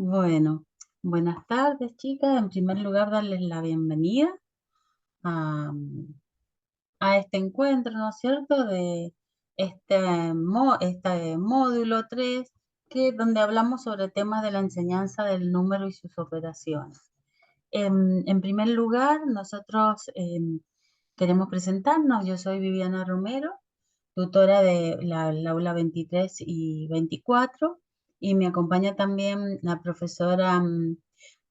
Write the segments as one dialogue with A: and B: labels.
A: Bueno, buenas tardes, chicas. En primer lugar, darles la bienvenida a, a este encuentro, ¿no es cierto?, de este módulo 3, donde hablamos sobre temas de la enseñanza del número y sus operaciones. En primer lugar, nosotros queremos presentarnos. Yo soy Viviana Romero, tutora de la aula 23 y 24, y me acompaña también la profesora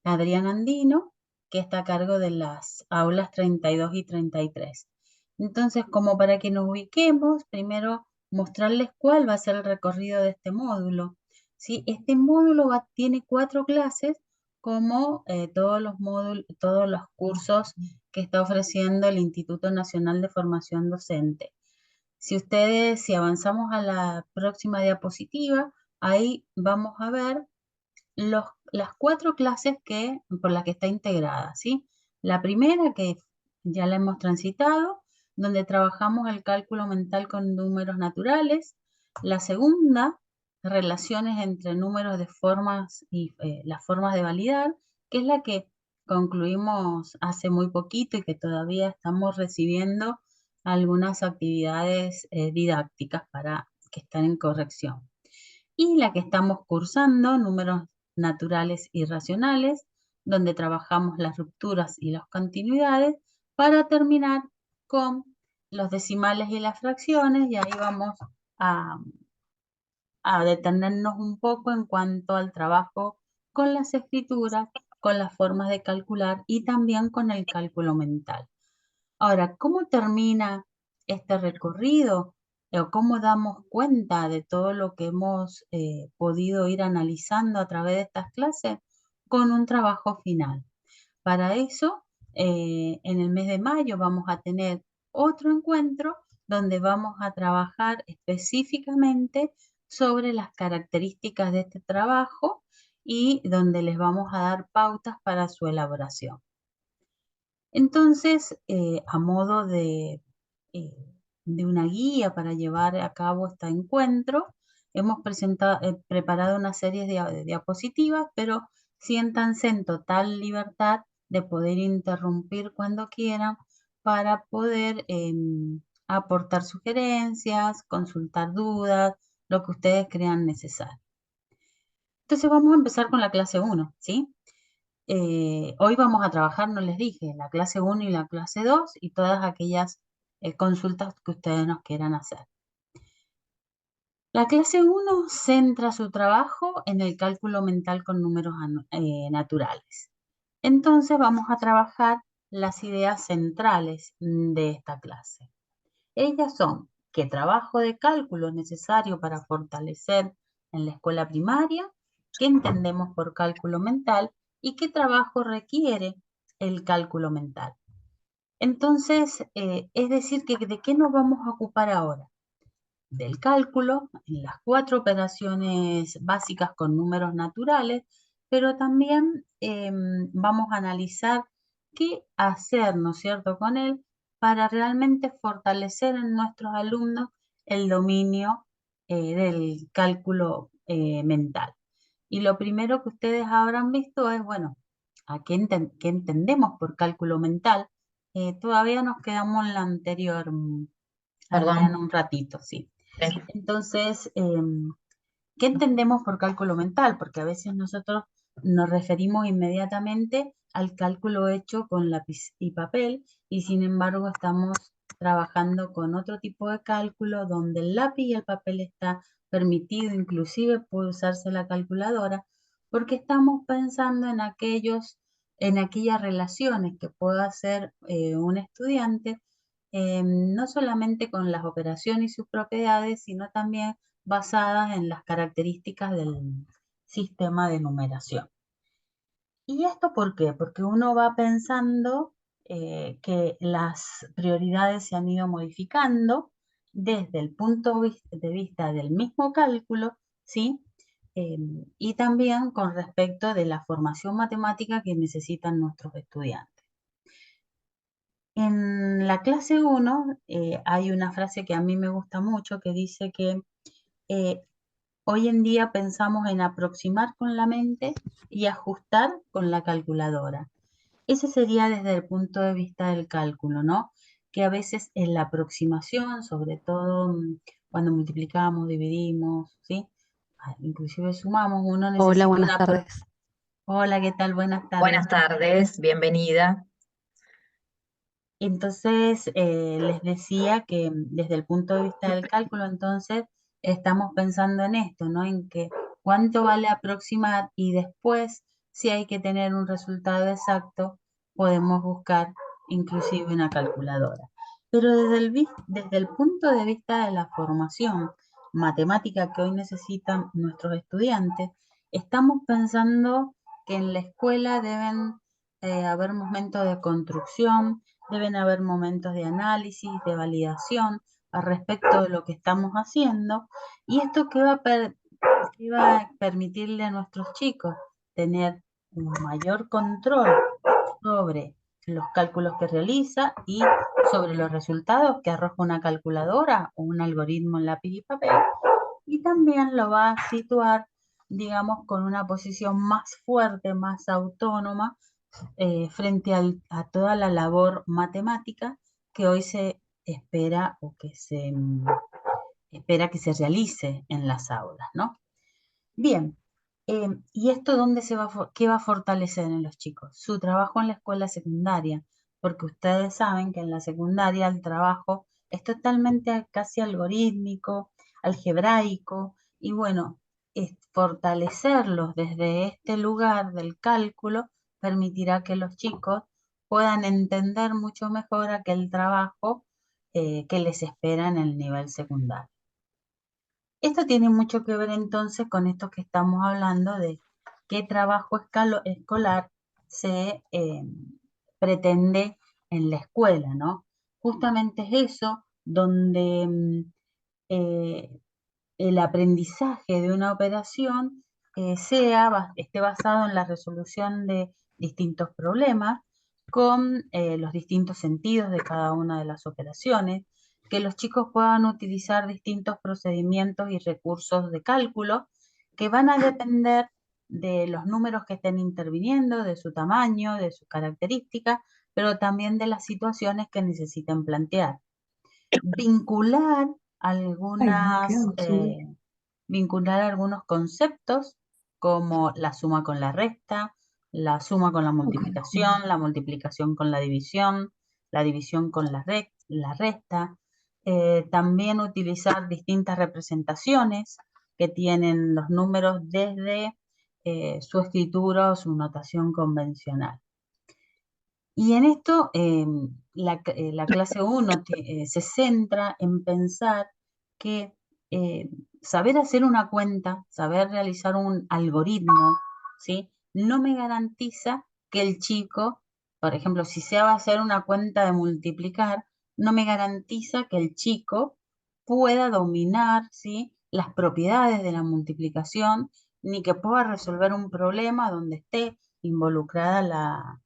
A: Adriana Andino, que está a cargo de las aulas 32 y 33. Entonces, como para que nos ubiquemos, primero mostrarles cuál va a ser el recorrido de este módulo. ¿Sí? Este módulo tiene 4 clases, como todos los cursos que está ofreciendo el Instituto Nacional de Formación Docente. Si avanzamos a la próxima diapositiva, ahí vamos a ver las 4 clases por las que está integrada, ¿sí? La primera, que ya la hemos transitado, donde trabajamos el cálculo mental con números naturales. La segunda, relaciones entre números de formas y las formas de validar, que es la que concluimos hace muy poquito y que todavía estamos recibiendo algunas actividades didácticas que están en corrección. Y la que estamos cursando, números naturales y racionales, donde trabajamos las rupturas y las continuidades, para terminar con los decimales y las fracciones, y ahí vamos a, a detenernos un poco en cuanto al trabajo con las escrituras, con las formas de calcular y también con el cálculo mental. Ahora, ¿cómo termina este recorrido? ¿O cómo damos cuenta de todo lo que hemos podido ir analizando a través de estas clases? Con un trabajo final. Para eso, en el mes de mayo vamos a tener otro encuentro donde vamos a trabajar específicamente sobre las características de este trabajo y donde les vamos a dar pautas para su elaboración. Entonces, a modo eh, de una guía para llevar a cabo este encuentro, hemos preparado una serie de diapositivas, pero siéntanse en total libertad de poder interrumpir cuando quieran para poder aportar sugerencias, consultar dudas, lo que ustedes crean necesario. Entonces vamos a empezar con la clase 1, ¿sí? Hoy vamos a trabajar, no les dije, la clase 1 y la clase 2 y todas aquellas consultas que ustedes nos quieran hacer. La clase 1 centra su trabajo en el cálculo mental con números naturales. Entonces vamos a trabajar las ideas centrales de esta clase. Ellas son: ¿qué trabajo de cálculo es necesario para fortalecer en la escuela primaria? ¿Qué entendemos por cálculo mental? ¿Y qué trabajo requiere el cálculo mental? Entonces, es decir, que ¿de qué nos vamos a ocupar ahora? Del cálculo, en las 4 operaciones básicas con números naturales, pero también vamos a analizar qué hacer, ¿no es cierto?, con él para realmente fortalecer en nuestros alumnos el dominio del cálculo mental. Y lo primero que ustedes habrán visto es, bueno, ¿qué entendemos por cálculo mental? Todavía nos quedamos en la anterior, Adriana,
B: Perdón.
A: un ratito, sí.
B: Sí.
A: Entonces, ¿qué entendemos por cálculo mental? Porque a veces nosotros nos referimos inmediatamente al cálculo hecho con lápiz y papel, y sin embargo estamos trabajando con otro tipo de cálculo donde el lápiz y el papel está permitido, inclusive puede usarse la calculadora, porque estamos pensando en aquellas relaciones que pueda hacer un estudiante, no solamente con las operaciones y sus propiedades, sino también basadas en las características del sistema de numeración. ¿Y esto por qué? Porque uno va pensando que las prioridades se han ido modificando desde el punto de vista del mismo cálculo, ¿sí? Y también con respecto de la formación matemática que necesitan nuestros estudiantes. En la clase 1 hay una frase que a mí me gusta mucho que dice que Hoy en día pensamos en aproximar con la mente y ajustar con la calculadora. Ese sería desde el punto de vista del cálculo, ¿no? Que a veces en la aproximación, sobre todo cuando multiplicamos, dividimos, ¿sí? Inclusive sumamos, uno
B: Hola,
A: necesita
B: buenas
A: una...
B: tardes.
A: Hola, ¿qué tal? Buenas tardes.
C: Buenas tardes, bienvenida.
A: Entonces, les decía que desde el punto de vista del cálculo, entonces, estamos pensando en esto, ¿no? En que cuánto vale aproximar y después, si hay que tener un resultado exacto, podemos buscar inclusive una calculadora. Pero desde el punto de vista de la formación matemática que hoy necesitan nuestros estudiantes, estamos pensando que en la escuela deben haber momentos de construcción, deben haber momentos de análisis, de validación al respecto de lo que estamos haciendo. ¿Y esto qué va a permitirle a nuestros chicos? Tener un mayor control sobre los cálculos que realiza y sobre los resultados que arroja una calculadora o un algoritmo en lápiz y papel. Y también lo va a situar, digamos, con una posición más fuerte, más autónoma, frente a toda la labor matemática que hoy se espera o que se espera que se realice en las aulas, ¿no? Bien, ¿y esto dónde qué va a fortalecer en los chicos? Su trabajo en la escuela secundaria, porque ustedes saben que en la secundaria el trabajo es totalmente casi algorítmico, algebraico, y bueno, fortalecerlos desde este lugar del cálculo permitirá que los chicos puedan entender mucho mejor aquel trabajo que les espera en el nivel secundario. Esto tiene mucho que ver entonces con esto que estamos hablando de qué trabajo escolar se pretende en la escuela, ¿no? Justamente es eso donde eh, el aprendizaje de una operación esté basado en la resolución de distintos problemas con los distintos sentidos de cada una de las operaciones, que los chicos puedan utilizar distintos procedimientos y recursos de cálculo que van a depender de los números que estén interviniendo, de su tamaño, de sus características, pero también de las situaciones que necesiten plantear. Vincular
B: Ay, no,
A: algunas,
B: quedan sin...
A: vincular algunos conceptos como la suma con la resta, la suma con la multiplicación con la división con la resta. También utilizar distintas representaciones que tienen los números desde su escritura o su notación convencional. Y en esto, la clase 1 se centra en pensar que eh, saber hacer una cuenta, saber realizar un algoritmo, ¿sí? No me garantiza que el chico, por ejemplo, si se va a hacer una cuenta de multiplicar, no me garantiza que el chico pueda dominar, ¿sí? Las propiedades de la multiplicación, ni que pueda resolver un problema donde esté involucrada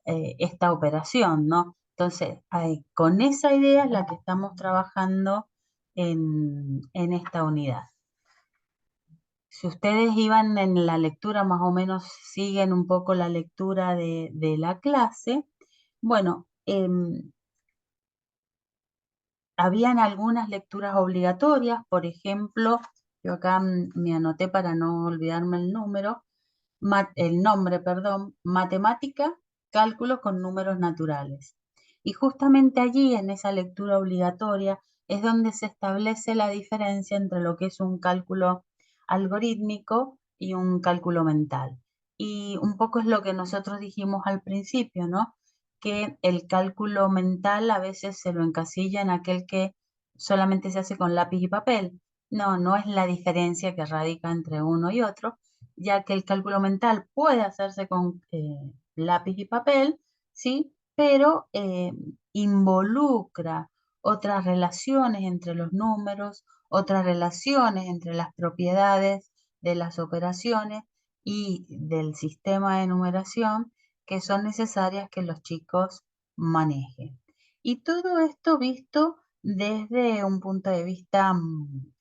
A: esta operación, ¿no? Entonces, con esa idea es la que estamos trabajando en esta unidad. Si ustedes iban en la lectura, más o menos siguen un poco la lectura de la clase, bueno, habían algunas lecturas obligatorias, por ejemplo, yo acá me anoté para no olvidarme el nombre, perdón, matemática, cálculo con números naturales. Y justamente allí, en esa lectura obligatoria, es donde se establece la diferencia entre lo que es un cálculo algorítmico y un cálculo mental. Y un poco es lo que nosotros dijimos al principio, ¿no? Que el cálculo mental a veces se lo encasilla en aquel que solamente se hace con lápiz y papel. No, no es la diferencia que radica entre uno y otro, ya que el cálculo mental puede hacerse con lápiz y papel, ¿sí? Pero involucra otras relaciones entre los números, otras relaciones entre las propiedades de las operaciones y del sistema de numeración que son necesarias que los chicos manejen. Y todo esto visto desde un punto de vista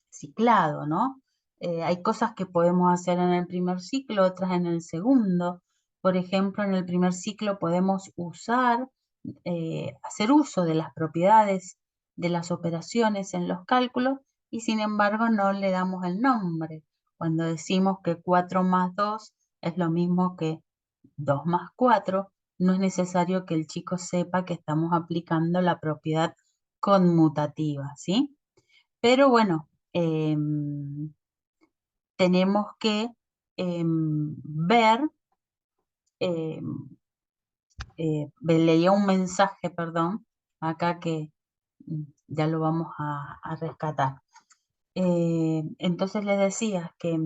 A: ciclado, ¿no? hay cosas que podemos hacer en el primer ciclo, otras en el segundo. Por ejemplo, en el primer ciclo podemos hacer uso de las propiedades de las operaciones en los cálculos y sin embargo no le damos el nombre. Cuando decimos que 4 más 2 es lo mismo que 2 más 4, no es necesario que el chico sepa que estamos aplicando la propiedad conmutativa, ¿sí? Pero bueno, tenemos que ver, leía un mensaje, perdón, acá que ya lo vamos a rescatar. Entonces les decía que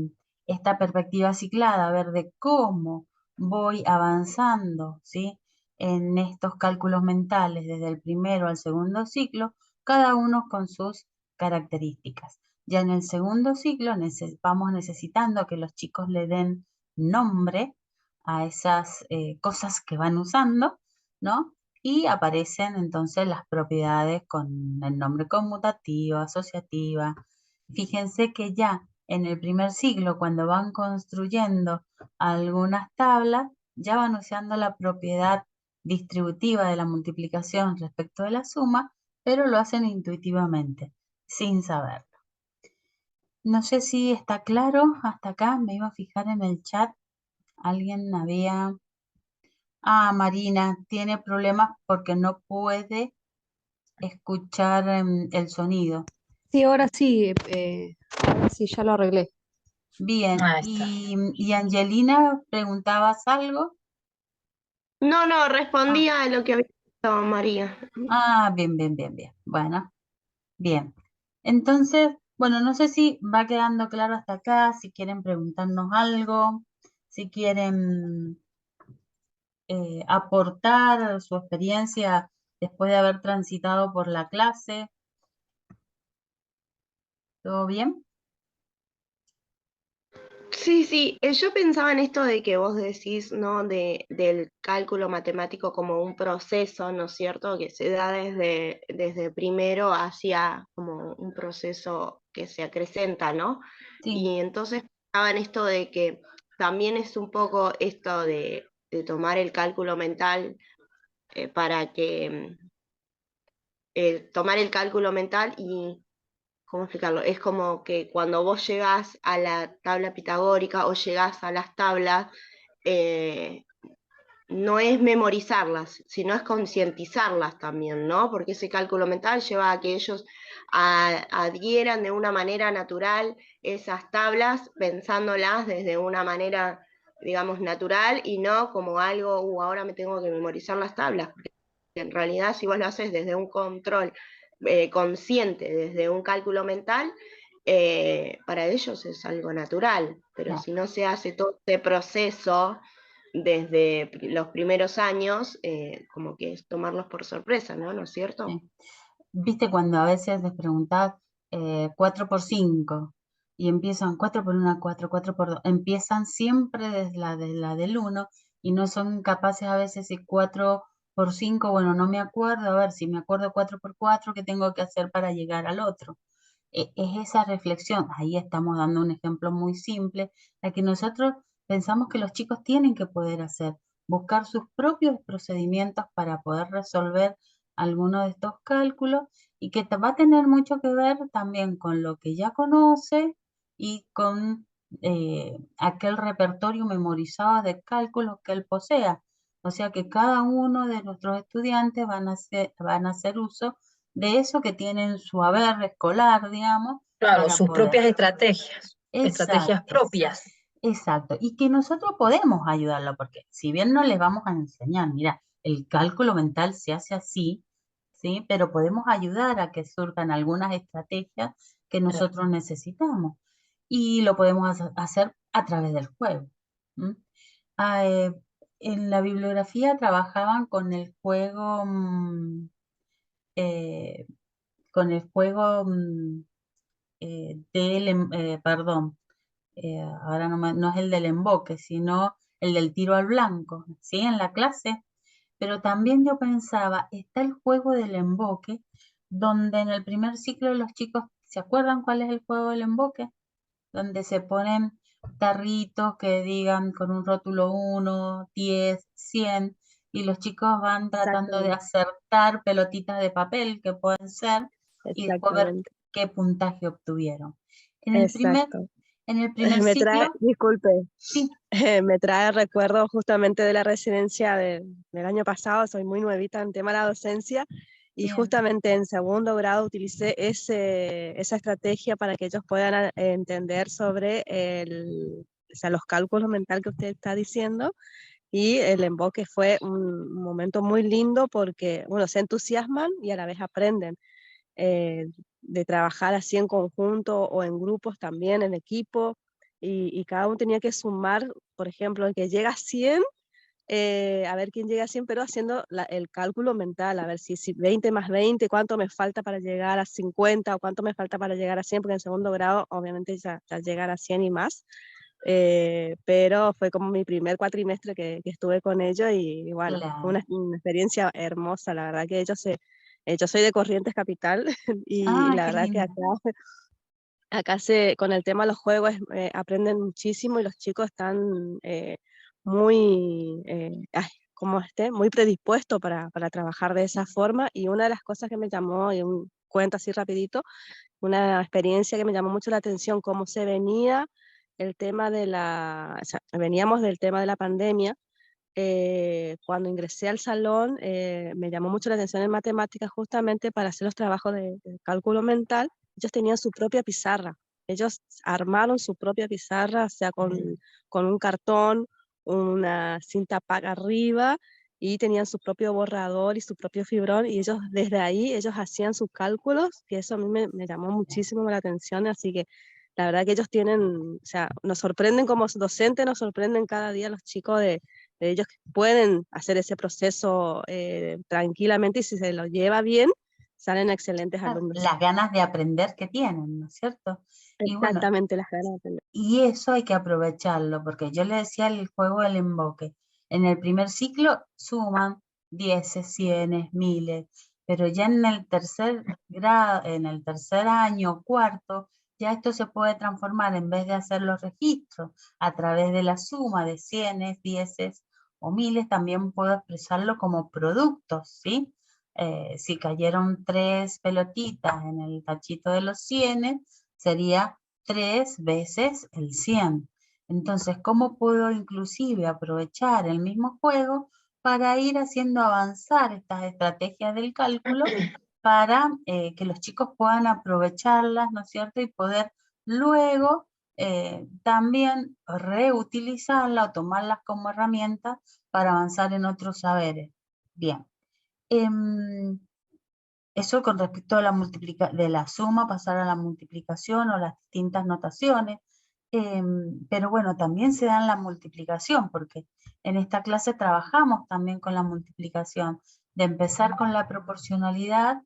A: esta perspectiva ciclada, a ver de cómo voy avanzando, ¿sí? En estos cálculos mentales desde el primero al segundo ciclo, cada uno con sus características. Ya en el segundo ciclo vamos necesitando que los chicos le den nombre a esas cosas que van usando, ¿no? Y aparecen entonces las propiedades con el nombre conmutativa, asociativa. Fíjense que ya en el primer siglo, cuando van construyendo algunas tablas, ya van usando la propiedad distributiva de la multiplicación respecto de la suma, pero lo hacen intuitivamente, sin saberlo. No sé si está claro hasta acá, me iba a fijar en el chat, alguien había... Ah, Marina, tiene problemas porque no puede escuchar el sonido.
B: Sí, ahora sí, ya lo arreglé.
A: Bien,
C: Ahí está.
A: y Angelina, ¿preguntabas algo?
D: No,
A: Ah,
D: respondía a lo que había dicho María.
A: bien, bien, bien, bien. Bueno, bien. Entonces, bueno, no sé si va quedando claro hasta acá, si quieren preguntarnos algo, si quieren aportar su experiencia después de haber transitado por la clase. ¿Todo bien?
D: Sí, yo pensaba en esto de que vos decís, ¿no? Del cálculo matemático como un proceso, ¿no es cierto? Que se da desde primero hacia como un proceso que se acrecenta, ¿no?
A: Sí,
D: Y entonces pensaba en esto de que también es un poco esto de tomar el cálculo mental para que tomar el cálculo mental y ¿cómo explicarlo? Es como que cuando vos llegás a la tabla pitagórica o llegás a las tablas, eh, no es memorizarlas, sino es concientizarlas también, ¿no? Porque ese cálculo mental lleva a que ellos adhieran de una manera natural esas tablas, pensándolas desde una manera, digamos, natural y no como algo, ahora me tengo que memorizar las tablas, porque en realidad si vos lo haces desde un control consciente, desde un cálculo mental, para ellos es algo natural, pero
A: claro,
D: si no se hace todo este proceso desde los primeros años, como que es tomarlos por sorpresa, ¿no? ¿No es cierto?
A: sí. ¿Viste cuando a veces les preguntás 4 por 5 y empiezan 4 por 1, 4, 4 por 2? Empiezan siempre desde la del uno y no son capaces a veces de 4 por 5, bueno, no me acuerdo, a ver si me acuerdo 4 por 4, ¿qué tengo que hacer para llegar al otro? Es esa reflexión, ahí estamos dando un ejemplo muy simple, la que nosotros pensamos que los chicos tienen que poder hacer, buscar sus propios procedimientos para poder resolver alguno de estos cálculos y que va a tener mucho que ver también con lo que ya conoce y con aquel repertorio memorizado de cálculos que él posea. O sea que cada uno de nuestros estudiantes van a hacer uso de eso que tiene en su haber escolar, digamos,
C: Claro,
A: para
C: sus
A: poder.
C: propias estrategias, estrategias
A: Exacto,
C: propias.
A: exacto. Y que nosotros podemos ayudarlo, porque si bien no les vamos a enseñar, mira, el cálculo mental se hace así, ¿sí? Pero podemos ayudar a que surjan algunas estrategias que
C: Claro.
A: nosotros necesitamos. Y lo podemos hacer a través del juego. ¿M? Ah, en la bibliografía trabajaban eh, con el juego perdón, ahora no es el del emboque, sino el del tiro al blanco, ¿sí? En la clase. Pero también yo pensaba, está el juego del emboque, donde en el primer ciclo los chicos, ¿se acuerdan cuál es el juego del emboque? donde se ponen tarritos que digan con un rótulo 1, 10, 100, y los chicos van tratando de acertar pelotitas de papel que pueden ser, y después ver
E: Exactamente.
A: qué puntaje obtuvieron. En el primer
E: Me
A: ciclo,
E: trae, disculpe,
A: sí,
E: me trae recuerdo justamente de la residencia del año pasado. Soy muy nuevita en tema de la docencia, y
A: bien,
E: justamente en segundo grado utilicé esa estrategia para que ellos puedan entender sobre o sea, los cálculos mentales que usted está diciendo. Y el emboque fue un momento muy lindo porque, bueno, se entusiasman y a la vez aprenden de trabajar así en conjunto o en grupos también, en equipo, y cada uno tenía que sumar, por ejemplo, el que llega a 100, a ver quién llega a 100, pero haciendo el cálculo mental, a ver si 20 más 20, cuánto me falta para llegar a 50 o cuánto me falta para llegar a 100, porque en segundo grado obviamente ya llegar a 100 y más. Pero fue como mi primer cuatrimestre que estuve con ellos, y bueno, fue
A: claro.
E: una experiencia hermosa. La verdad que yo soy de Corrientes Capital, y
A: Ah,
E: la
A: qué
E: verdad que
A: lindo.
E: acá con el tema de los juegos aprenden muchísimo, y los chicos están muy, muy predispuestos para trabajar de esa forma. Y una de las cosas que me llamó, y un cuento así rapidito, una experiencia que me llamó mucho la atención, cómo se venía el tema o sea, veníamos del tema de la pandemia. Cuando ingresé al salón, me llamó mucho la atención en matemáticas, justamente para hacer los trabajos de cálculo mental. Ellos tenían su propia pizarra. Ellos armaron su propia pizarra, o sea, con un cartón, una cinta paga arriba, y tenían su propio borrador y su propio fibrón, y ellos desde ahí, ellos hacían sus cálculos, y eso a mí me llamó muchísimo la atención. Así que la verdad que ellos tienen, o sea, nos sorprenden como docentes, nos sorprenden cada día los chicos de ellos que pueden hacer ese proceso tranquilamente, y si se lo lleva bien, salen excelentes alumnos.
A: Las ganas de aprender que tienen, ¿no es cierto? Y bueno,
E: Exactamente, las ganas de aprender.
A: y eso hay que aprovecharlo, porque yo le decía el juego del emboque. En el primer ciclo suman 10, 100, miles, pero ya en el tercer grado, en el tercer año, cuarto, ya esto se puede transformar, en vez de hacer los registros a través de la suma de 100, 10 o miles, también puedo expresarlo como productos, ¿sí? Si cayeron 3 pelotitas en el tachito de los 100, sería 3 veces el 100. Entonces, ¿cómo puedo inclusive aprovechar el mismo juego para ir haciendo avanzar estas estrategias del cálculo para que los chicos puedan aprovecharlas, ¿no es cierto? Y poder luego también reutilizarlas o tomarlas como herramientas para avanzar en otros saberes. Bien. Eso con respecto a de la suma, pasar a la multiplicación o las distintas notaciones. Pero bueno, también se da en la multiplicación, porque en esta clase trabajamos también con la multiplicación, de empezar con la proporcionalidad,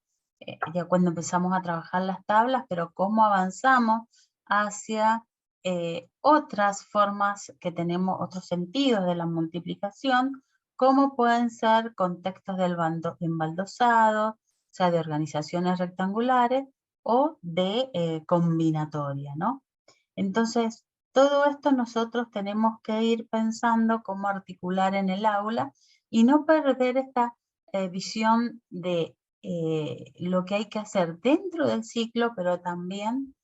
A: ya cuando empezamos a trabajar las tablas, pero cómo avanzamos hacia otras formas que tenemos, otros sentidos de la multiplicación, como pueden ser contextos del embaldosado, o sea, de organizaciones rectangulares o de combinatoria, ¿no? Entonces, todo esto nosotros tenemos que ir pensando cómo articular en el aula y no perder esta visión de lo que hay que hacer dentro del ciclo, pero también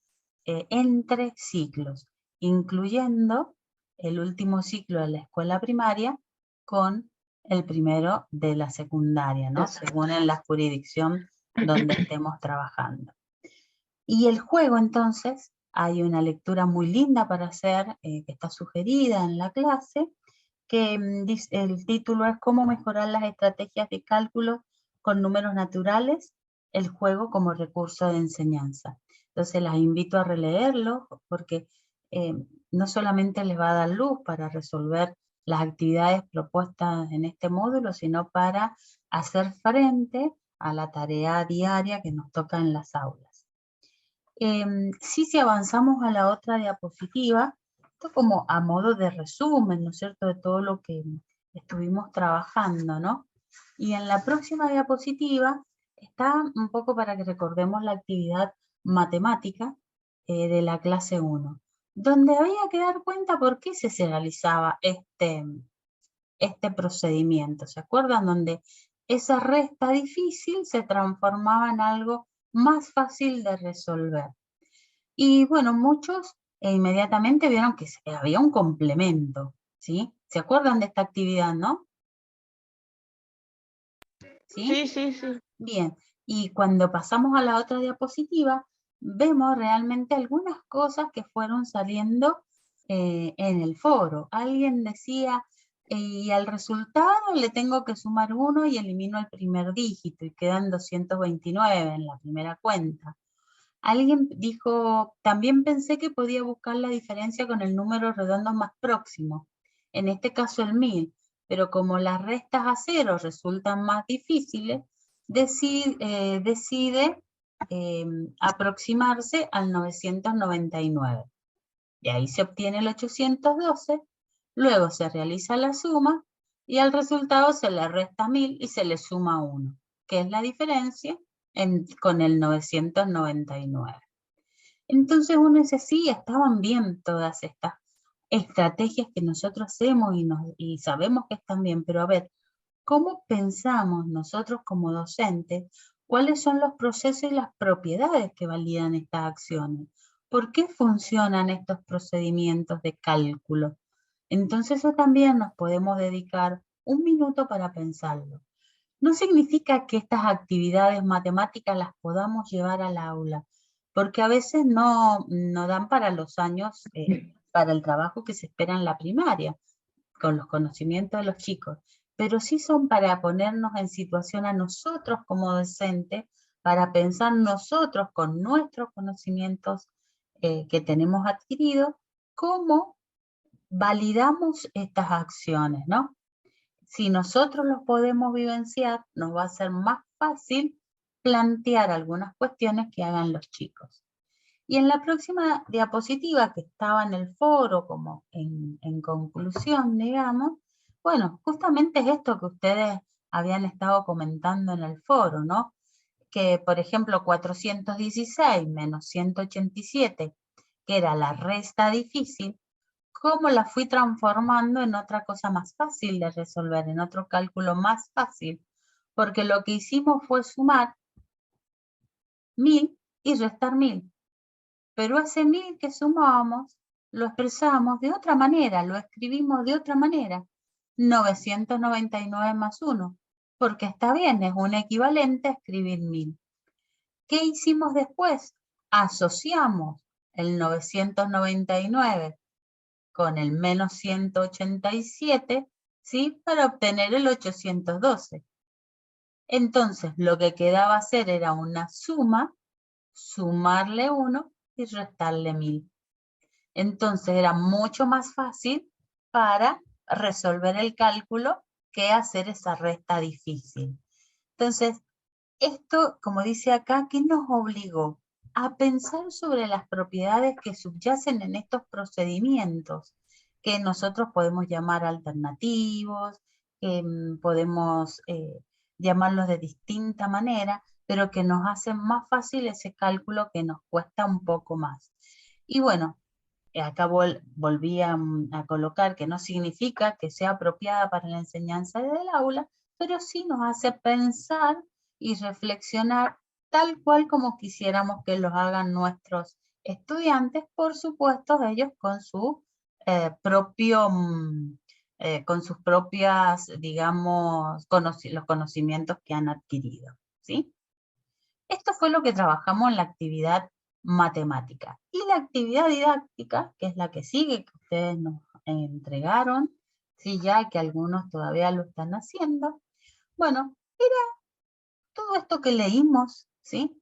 A: entre ciclos, incluyendo el último ciclo de la escuela primaria con el primero de la secundaria, ¿no? Según en la jurisdicción donde estemos trabajando. Y el juego, entonces, hay una lectura muy linda para hacer, que está sugerida en la clase, que el título es ¿Cómo mejorar las estrategias de cálculo con números naturales? El juego como recurso de enseñanza. Entonces las invito a releerlo porque no solamente les va a dar luz para resolver las actividades propuestas en este módulo, sino para hacer frente a la tarea diaria que nos toca en las aulas. Sí, si avanzamos a la otra diapositiva, esto como a modo de resumen, ¿no es cierto?, de todo lo que estuvimos trabajando, ¿no? Y en la próxima diapositiva está un poco para que recordemos la actividad matemática de la clase 1, donde había que dar cuenta por qué se realizaba este procedimiento. ¿Se acuerdan? Donde esa resta difícil se transformaba en algo más fácil de resolver. Y bueno, muchos inmediatamente vieron que había un complemento, ¿sí? ¿Se acuerdan de esta actividad, no? ¿Sí?
D: Sí, sí.
A: Bien, y cuando pasamos a la otra diapositiva, vemos realmente algunas cosas que fueron saliendo en el foro. Alguien decía, y al resultado le tengo que sumar 1 y elimino el primer dígito y quedan 229 en la primera cuenta. Alguien dijo, también pensé que podía buscar la diferencia con el número redondo más próximo, en este caso el 1000, pero como las restas a 0 resultan más difíciles, decide aproximarse al 999. Y ahí se obtiene el 812, luego se realiza la suma y al resultado se le resta 1000 y se le suma 1, que es la diferencia con el 999. Entonces uno dice, sí, estaban bien todas estas estrategias que nosotros hacemos y sabemos que están bien, pero a ver, ¿cómo pensamos nosotros como docentes? ¿Cuáles son los procesos y las propiedades que validan estas acciones? ¿Por qué funcionan estos procedimientos de cálculo? Entonces eso también nos podemos dedicar un minuto para pensarlo. No significa que estas actividades matemáticas las podamos llevar al aula, porque a veces no dan para los años, para el trabajo que se espera en la primaria, con los conocimientos de los chicos, pero sí son para ponernos en situación a nosotros como docentes, para pensar nosotros con nuestros conocimientos que tenemos adquiridos, cómo validamos estas acciones, ¿no? Si nosotros los podemos vivenciar, nos va a ser más fácil plantear algunas cuestiones que hagan los chicos. Y en la próxima diapositiva, que estaba en el foro como en conclusión, digamos, bueno, justamente es esto que ustedes habían estado comentando en el foro, ¿no? Que, por ejemplo, 416 menos 187, que era la resta difícil, cómo la fui transformando en otra cosa más fácil de resolver, en otro cálculo más fácil, porque lo que hicimos fue sumar 1000 y restar 1000, pero ese 1000 que sumábamos lo expresamos de otra manera, lo escribimos de otra manera, 999 más 1, porque está bien, es un equivalente a escribir 1000. ¿Qué hicimos después? Asociamos el 999 con el menos 187, ¿sí? Para obtener el 812. Entonces, lo que quedaba hacer era una suma, sumarle 1 y restarle 1000. Entonces, era mucho más fácil para resolver el cálculo que hacer esa resta difícil. Entonces, esto, como dice acá, ¿qué nos obligó? A pensar sobre las propiedades que subyacen en estos procedimientos, que nosotros podemos llamar alternativos, que podemos llamarlos de distinta manera, pero que nos hacen más fácil ese cálculo que nos cuesta un poco más. Y bueno, acá volví a colocar que no significa que sea apropiada para la enseñanza del aula, pero sí nos hace pensar y reflexionar tal cual como quisiéramos que los hagan nuestros estudiantes, por supuesto ellos con su con sus propias, digamos, los conocimientos que han adquirido, ¿sí? Esto fue lo que trabajamos en la actividad matemática. Y la actividad didáctica, que es la que sigue, que ustedes nos entregaron, sí, ya que algunos todavía lo están haciendo, bueno, era todo esto que leímos, ¿sí?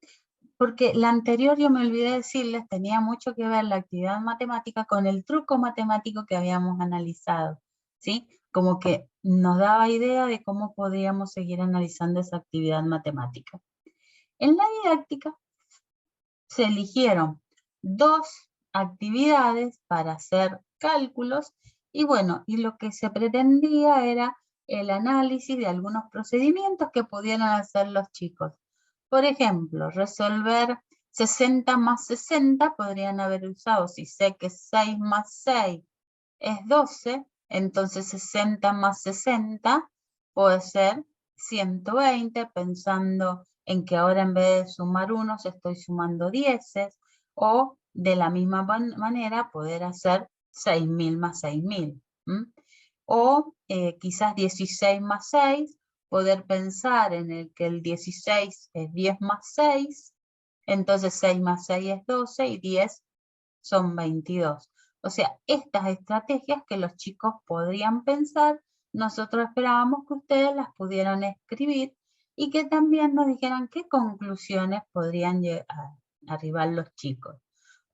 A: Porque la anterior, yo me olvidé decirles, tenía mucho que ver la actividad matemática con el truco matemático que habíamos analizado, ¿sí? Como que nos daba idea de cómo podíamos seguir analizando esa actividad matemática. En la didáctica se eligieron 2 actividades para hacer cálculos y bueno, y lo que se pretendía era el análisis de algunos procedimientos que pudieran hacer los chicos. Por ejemplo, resolver 60 más 60 podrían haber usado, si sé que 6 más 6 es 12, entonces 60 más 60 puede ser 120, pensando en que ahora en vez de sumar unos estoy sumando 10, o de la misma manera poder hacer 6.000 más 6.000. O quizás 16 más 6, poder pensar en el que el 16 es 10 más 6, entonces 6 más 6 es 12 y 10 son 22. O sea, estas estrategias que los chicos podrían pensar, nosotros esperábamos que ustedes las pudieran escribir y que también nos dijeran qué conclusiones podrían arribar los chicos.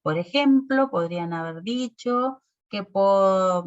A: Por ejemplo, podrían haber dicho que puedo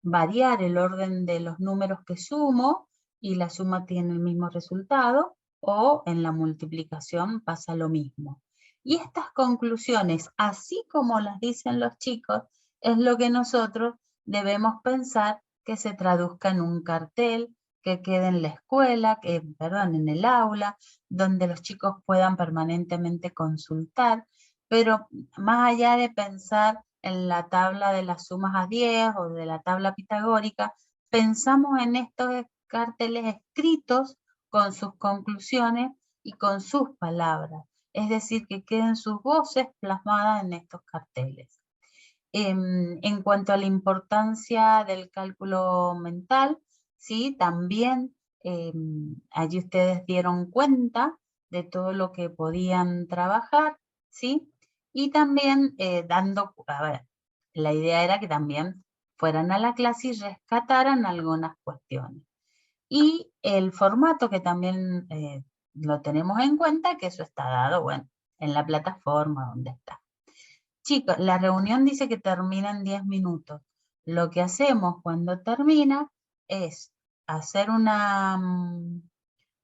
A: variar el orden de los números que sumo y la suma tiene el mismo resultado, o en la multiplicación pasa lo mismo. Y estas conclusiones, así como las dicen los chicos, es lo que nosotros debemos pensar que se traduzca en un cartel, que quede en la escuela, en el aula, donde los chicos puedan permanentemente consultar, pero más allá de pensar en la tabla de las sumas a 10 o de la tabla pitagórica, pensamos en estos carteles escritos con sus conclusiones y con sus palabras. Es decir, que queden sus voces plasmadas en estos carteles. En cuanto a la importancia del cálculo mental, ¿sí? También allí ustedes dieron cuenta de todo lo que podían trabajar, ¿sí? Y también la idea era que también fueran a la clase y rescataran algunas cuestiones. Y el formato que también lo tenemos en cuenta, que eso está dado, bueno, en la plataforma donde está. Chicos, la reunión dice que termina en 10 minutos. Lo que hacemos cuando termina es hacer una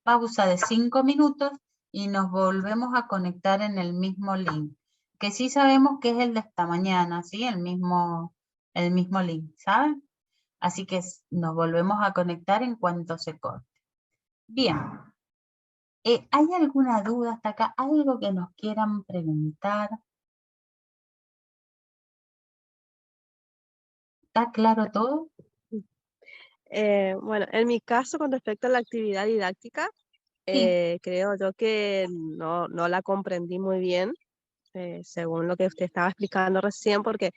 A: pausa de 5 minutos y nos volvemos a conectar en el mismo link, que sí sabemos que es el de esta mañana, ¿sí? El mismo link, ¿saben? Así que nos volvemos a conectar en cuanto se corte. Bien. ¿Hay alguna duda hasta acá? ¿Algo que nos quieran preguntar? ¿Está claro todo?
E: Bueno, en mi caso, con respecto a la actividad didáctica, creo yo que no la comprendí muy bien, según lo que usted estaba explicando recién, porque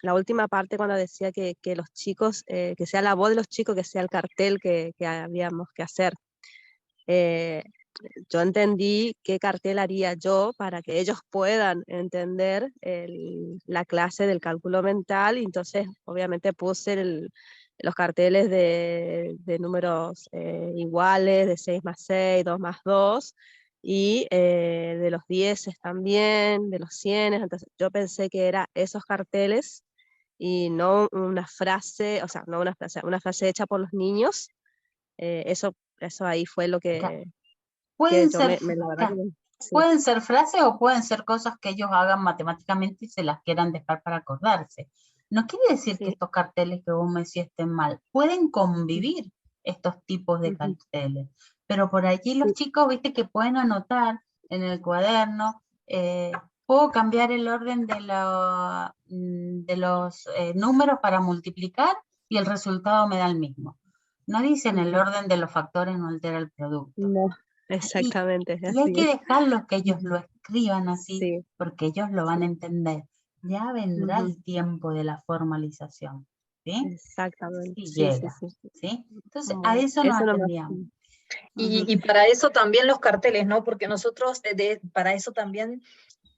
E: la última parte cuando decía que los chicos, que sea la voz de los chicos, que sea el cartel que habíamos que hacer. Yo entendí qué cartel haría yo para que ellos puedan entender la clase del cálculo mental, y entonces obviamente puse los carteles de números iguales, de 6 más 6, 2 más 2, y de los 10 también, de los 100. Entonces yo pensé que eran esos carteles y no una frase, o sea, no una frase hecha por los niños. Eso ahí fue lo que
A: Pueden
E: yo
A: ser,
E: la verdad que sí.
A: pueden ser frases o pueden ser cosas que ellos hagan matemáticamente y se las quieran dejar para acordarse. No quiere decir que estos carteles que vos me decís estén mal. Pueden convivir estos tipos de carteles. Pero por allí los chicos, viste, que pueden anotar en el cuaderno, puedo cambiar el orden de los números para multiplicar y el resultado me da el mismo. No dicen el orden de los factores no altera el producto.
E: No, exactamente.
A: Y hay que dejarlos que ellos lo escriban así,
E: Sí.
A: porque ellos lo van a entender. Ya vendrá el tiempo de la formalización, ¿sí?
E: Exactamente.
A: Sí,
E: Sí,
A: llega, ¿sí? Entonces, a eso nos atendíamos.
C: Y para eso también los carteles, ¿no? Porque nosotros, para eso también,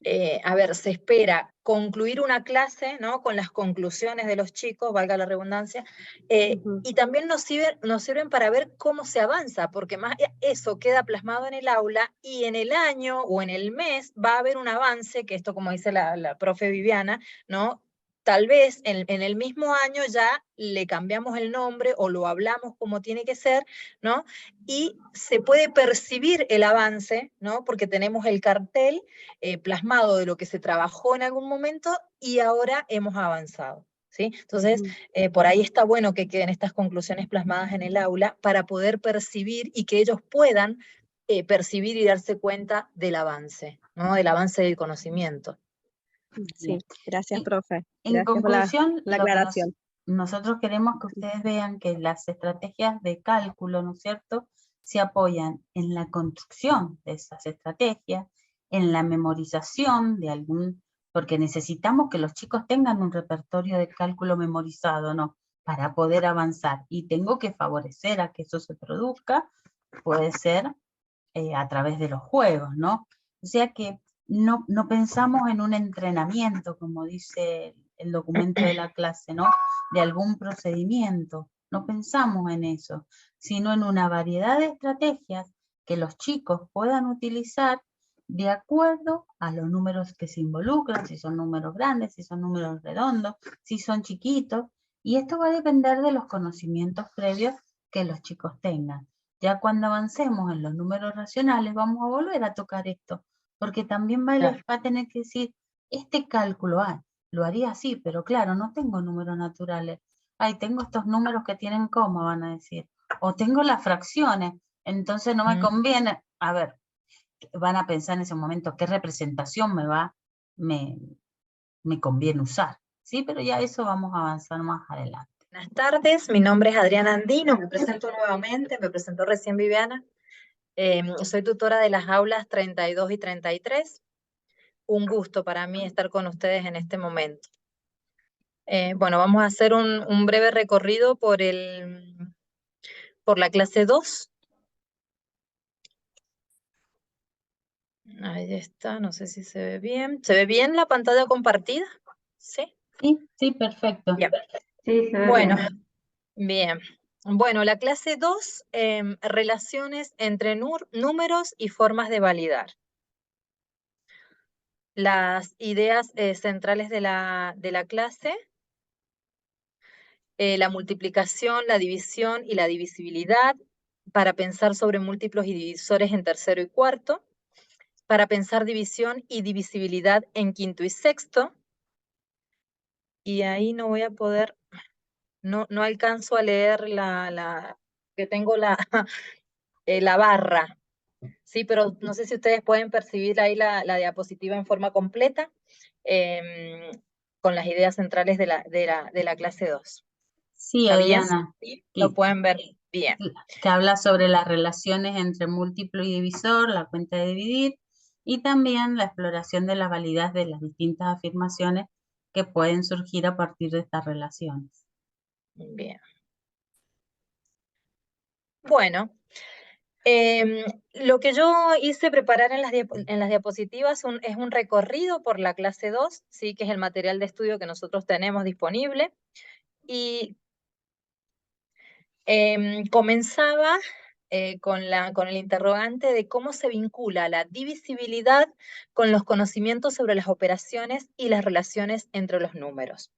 C: se espera concluir una clase, ¿no? Con las conclusiones de los chicos, valga la redundancia, y también nos sirven para ver cómo se avanza, porque más eso queda plasmado en el aula, y en el año o en el mes va a haber un avance, que esto, como dice la profe Viviana, ¿no? Tal vez en el mismo año ya le cambiamos el nombre o lo hablamos como tiene que ser, ¿no? Y se puede percibir el avance, ¿no? Porque tenemos el cartel plasmado de lo que se trabajó en algún momento y ahora hemos avanzado, ¿sí? Entonces, por ahí está bueno que queden estas conclusiones plasmadas en el aula para poder percibir y que ellos puedan percibir y darse cuenta del avance, ¿no? Del avance del conocimiento.
E: Sí, gracias, profe.
A: En
E: Gracias por
A: conclusión,
E: la
A: lo que
E: aclaración.
A: nosotros queremos que ustedes vean que las estrategias de cálculo, ¿no es cierto?, se apoyan en la construcción de esas estrategias, en la memorización de algún, porque necesitamos que los chicos tengan un repertorio de cálculo memorizado, ¿no?, para poder avanzar. Y tengo que favorecer a que eso se produzca, puede ser a través de los juegos, ¿no? O sea que no pensamos en un entrenamiento, como dice el documento de la clase, ¿no? De algún procedimiento, no pensamos en eso, sino en una variedad de estrategias que los chicos puedan utilizar de acuerdo a los números que se involucran, si son números grandes, si son números redondos, si son chiquitos, y esto va a depender de los conocimientos previos que los chicos tengan. Ya cuando avancemos en los números racionales vamos a volver a tocar esto, porque también va a tener que decir, este cálculo, lo haría así, pero claro, no tengo números naturales. Tengo estos números que tienen coma, van a decir. O tengo las fracciones, entonces no me conviene. A ver, van a pensar en ese momento qué representación me conviene usar. Sí, pero ya eso vamos a avanzar más adelante.
C: Buenas tardes, mi nombre es Adriana Andino, me presento nuevamente, me presentó recién Viviana. Soy tutora de las aulas 32 y 33. Un gusto para mí estar con ustedes en este momento. Bueno, vamos a hacer un breve recorrido por la clase 2. Ahí está, no sé si se ve bien. ¿Se ve bien la pantalla compartida? ¿Sí?
A: Sí, perfecto.
C: Bien.
D: Sí, se ve
C: Bueno,
D: bien.
C: bien. Bueno, la clase 2, relaciones entre números y formas de validar. Las ideas centrales de la clase, la multiplicación, la división y la divisibilidad, para pensar sobre múltiplos y divisores en tercero y cuarto, para pensar división y divisibilidad en quinto y sexto, y ahí no voy a poder, no alcanzo a leer que tengo la barra, sí, pero no sé si ustedes pueden percibir ahí la diapositiva en forma completa, con las ideas centrales de la clase 2.
A: Sí,
C: ¿Está bien?
A: Adriana.
C: ¿Sí? Lo pueden ver bien.
A: Que habla sobre las relaciones entre múltiplo y divisor, la cuenta de dividir, y también la exploración de la validez de las distintas afirmaciones que pueden surgir a partir de estas relaciones.
C: Bien. Bueno, lo que yo hice preparar en las diapositivas es un recorrido por la clase 2, ¿sí? Que es el material de estudio que nosotros tenemos disponible, y comenzaba con el interrogante de cómo se vincula la divisibilidad con los conocimientos sobre las operaciones y las relaciones entre los números.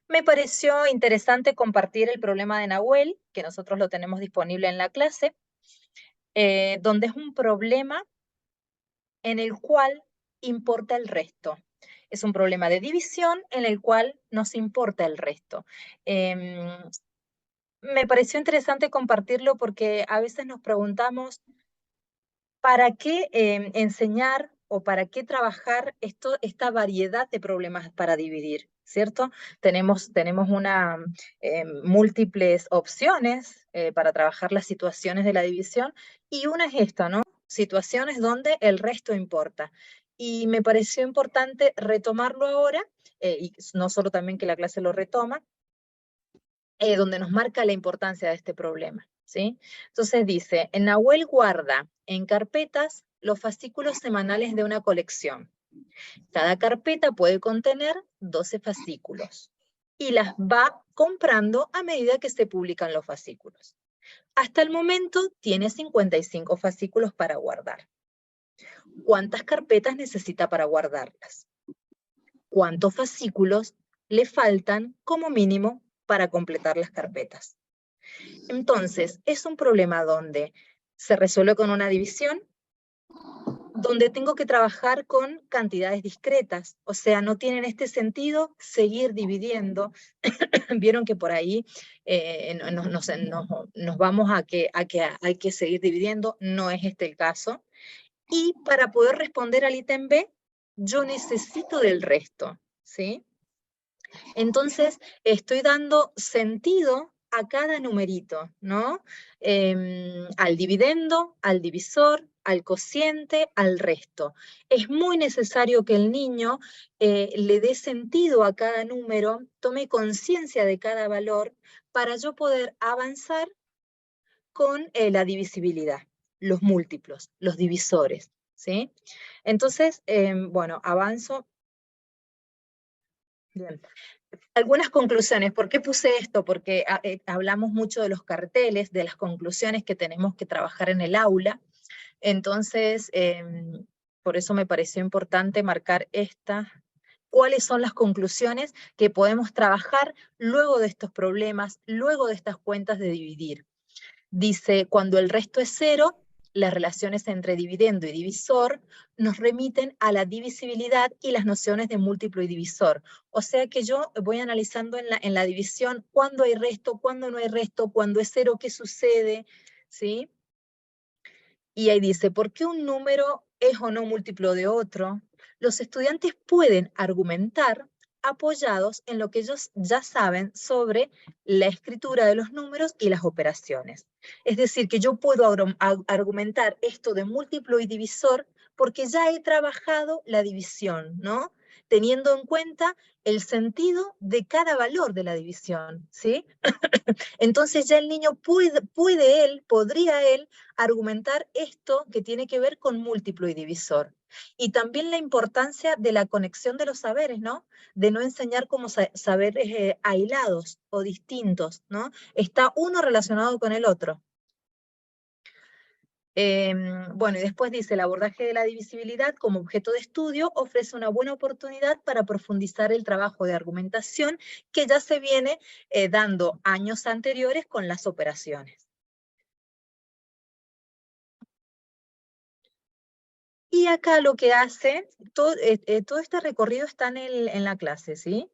C: Me pareció interesante compartir el problema de Nahuel, que nosotros lo tenemos disponible en la clase, donde es un problema en el cual importa el resto. Es un problema de división en el cual nos importa el resto. Me pareció interesante compartirlo porque a veces nos preguntamos, ¿para qué enseñar o para qué trabajar esta variedad de problemas para dividir? ¿Cierto? Tenemos múltiples opciones para trabajar las situaciones de la división, y una es esta, ¿no? Situaciones donde el resto importa. Y me pareció importante retomarlo ahora, y no solo también que la clase lo retoma, donde nos marca la importancia de este problema, ¿sí? Entonces dice, Nahuel guarda en carpetas los fascículos semanales de una colección. Cada carpeta puede contener 12 fascículos y las va comprando a medida que se publican los fascículos. Hasta el momento tiene 55 fascículos para guardar. ¿Cuántas carpetas necesita para guardarlas? ¿Cuántos fascículos le faltan como mínimo para completar las carpetas? Entonces, es un problema donde se resuelve con una división, donde tengo que trabajar con cantidades discretas, o sea, no tiene en este sentido seguir dividiendo. Vieron que por ahí nos vamos a que hay que seguir dividiendo, no es este el caso. Y para poder responder al ítem B, yo necesito del resto, ¿sí? Entonces, estoy dando sentido a cada numerito, ¿no? Al dividendo, al divisor, al cociente, al resto. Es muy necesario que el niño le dé sentido a cada número, tome conciencia de cada valor, para yo poder avanzar con la divisibilidad, los múltiplos, los divisores, ¿sí? Entonces, bueno, avanzo. Bien. Algunas conclusiones. ¿Por qué puse esto? Porque hablamos mucho de los carteles, de las conclusiones que tenemos que trabajar en el aula. Entonces, por eso me pareció importante marcar cuáles son las conclusiones que podemos trabajar luego de estos problemas, luego de estas cuentas de dividir. Dice, cuando el resto es 0, las relaciones entre dividendo y divisor nos remiten a la divisibilidad y las nociones de múltiplo y divisor. O sea que yo voy analizando en la división cuándo hay resto, cuándo no hay resto, cuándo es 0, qué sucede, ¿sí? Y ahí dice, ¿por qué un número es o no múltiplo de otro? Los estudiantes pueden argumentar apoyados en lo que ellos ya saben sobre la escritura de los números y las operaciones. Es decir, que yo puedo argumentar esto de múltiplo y divisor porque ya he trabajado la división, ¿no? Teniendo en cuenta el sentido de cada valor de la división, ¿sí? Entonces ya el niño podría él argumentar esto que tiene que ver con múltiplo y divisor. Y también la importancia de la conexión de los saberes, ¿no? De no enseñar como saberes aislados o distintos, ¿no? Está uno relacionado con el otro. Bueno, y después dice, el abordaje de la divisibilidad como objeto de estudio ofrece una buena oportunidad para profundizar el trabajo de argumentación que ya se viene dando años anteriores con las operaciones. Y acá lo que hace, todo este recorrido está en la clase, ¿sí?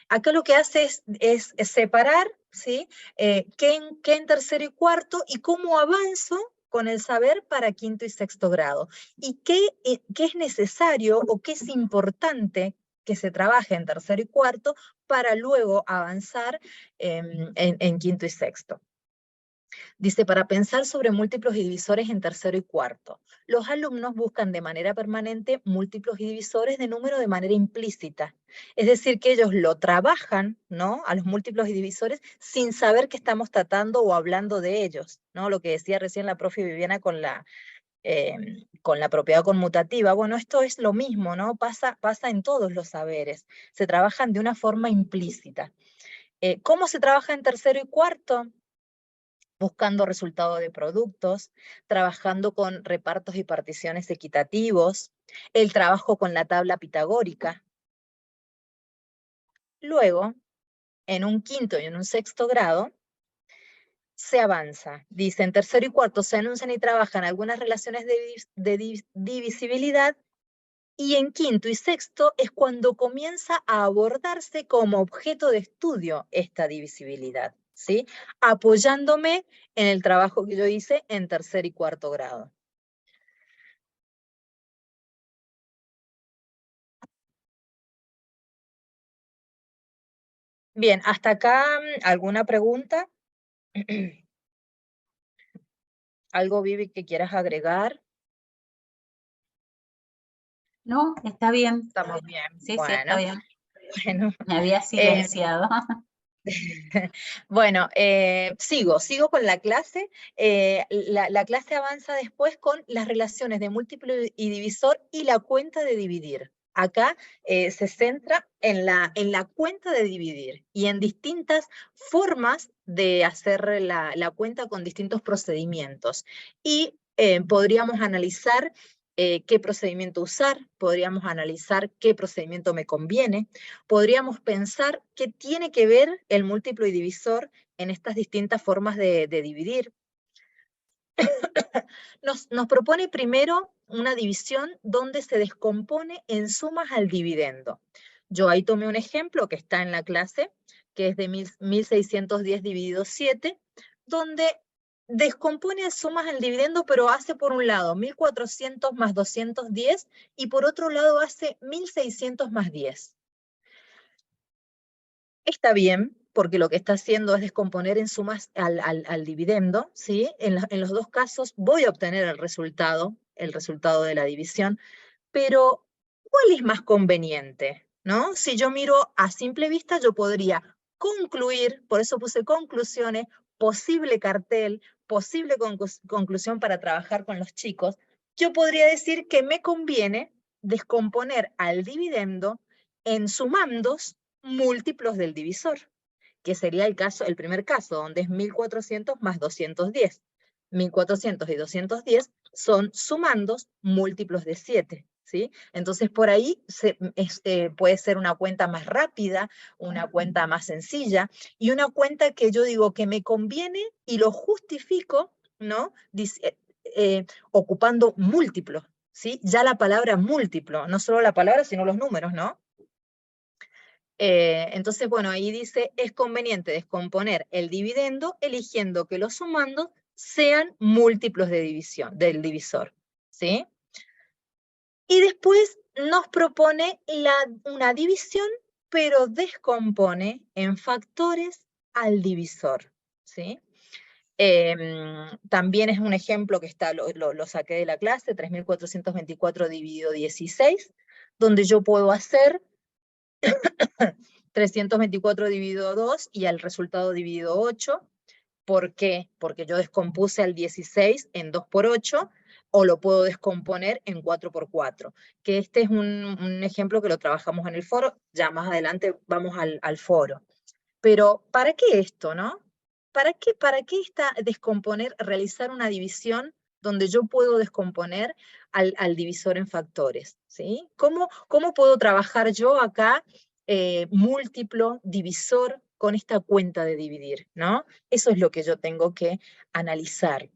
C: Acá lo que hace es separar, ¿sí? Qué en tercero y cuarto y cómo avanzo con el saber para quinto y sexto grado. Y qué es necesario o qué es importante que se trabaje en tercero y cuarto para luego avanzar en quinto y sexto. Dice, para pensar sobre múltiplos y divisores en tercero y cuarto, los alumnos buscan de manera permanente múltiplos y divisores de número de manera implícita. Es decir, que ellos lo trabajan, ¿no? A los múltiplos y divisores sin saber que estamos tratando o hablando de ellos, ¿no? Lo que decía recién la profe Viviana con la propiedad conmutativa. Bueno, esto es lo mismo, ¿no? Pasa en todos los saberes. Se trabajan de una forma implícita. ¿Cómo se trabaja en tercero y cuarto? Buscando resultados de productos, trabajando con repartos y particiones equitativos, el trabajo con la tabla pitagórica. Luego, en un quinto y en un sexto grado, se avanza. Dice, en tercero y cuarto se anuncian y trabajan algunas relaciones de divisibilidad, y en quinto y sexto es cuando comienza a abordarse como objeto de estudio esta divisibilidad, ¿sí? Apoyándome en el trabajo que yo hice en tercer y cuarto grado. Bien, hasta acá, ¿alguna pregunta? ¿Algo, Vivi, que quieras agregar?
A: No, está bien.
C: Estamos bien.
A: Sí,
C: bueno,
A: sí, está bien.
C: Bueno,
A: Me había silenciado.
C: bueno, sigo con la clase. La clase avanza después con las relaciones de múltiplo y divisor y la cuenta de dividir. Acá se centra en la cuenta de dividir y en distintas formas de hacer la cuenta con distintos procedimientos. Y podríamos analizar qué procedimiento usar, podríamos analizar qué procedimiento me conviene, podríamos pensar qué tiene que ver el múltiplo y divisor en estas distintas formas de dividir. nos propone primero una división donde se descompone en sumas al dividendo. Yo ahí tomé un ejemplo que está en la clase, que es de 1610 dividido 7, donde descompone en sumas al dividendo, pero hace por un lado 1400 más 210 y por otro lado hace 1600 más 10. Está bien, porque lo que está haciendo es descomponer en sumas al dividendo, ¿sí? En los dos casos voy a obtener el resultado de la división, pero ¿cuál es más conveniente? ¿No? Si yo miro a simple vista, yo podría concluir, por eso puse conclusiones, posible cartel, posible conclusión para trabajar con los chicos. Yo podría decir que me conviene descomponer al dividendo en sumandos múltiplos del divisor, que sería el primer caso, donde es 1400 más 210. 1400 y 210 son sumandos múltiplos de 7. ¿Sí? Entonces por ahí puede ser una cuenta más rápida, una cuenta más sencilla, y una cuenta que yo digo que me conviene y lo justifico, ¿no? Ocupando múltiplos, ¿sí? Ya la palabra múltiplo, no solo la palabra, sino los números, ¿no? Entonces, bueno, ahí dice, es conveniente descomponer el dividendo eligiendo que los sumandos sean múltiplos de división, del divisor, ¿sí? Y después nos propone una división, pero descompone en factores al divisor, ¿sí? También es un ejemplo que está, lo saqué de la clase, 3424 dividido 16, donde yo puedo hacer 324 dividido 2 y el resultado dividido 8. ¿Por qué? Porque yo descompuse al 16 en 2 por 8, o lo puedo descomponer en 4 por 4. Que este es un ejemplo que lo trabajamos en el foro, ya más adelante vamos al foro. Pero, ¿para qué esto, no? ¿Para qué realizar una división donde yo puedo descomponer al divisor en factores? ¿Sí? ¿Cómo puedo trabajar yo acá múltiplo, divisor, con esta cuenta de dividir, ¿no? Eso es lo que yo tengo que analizar.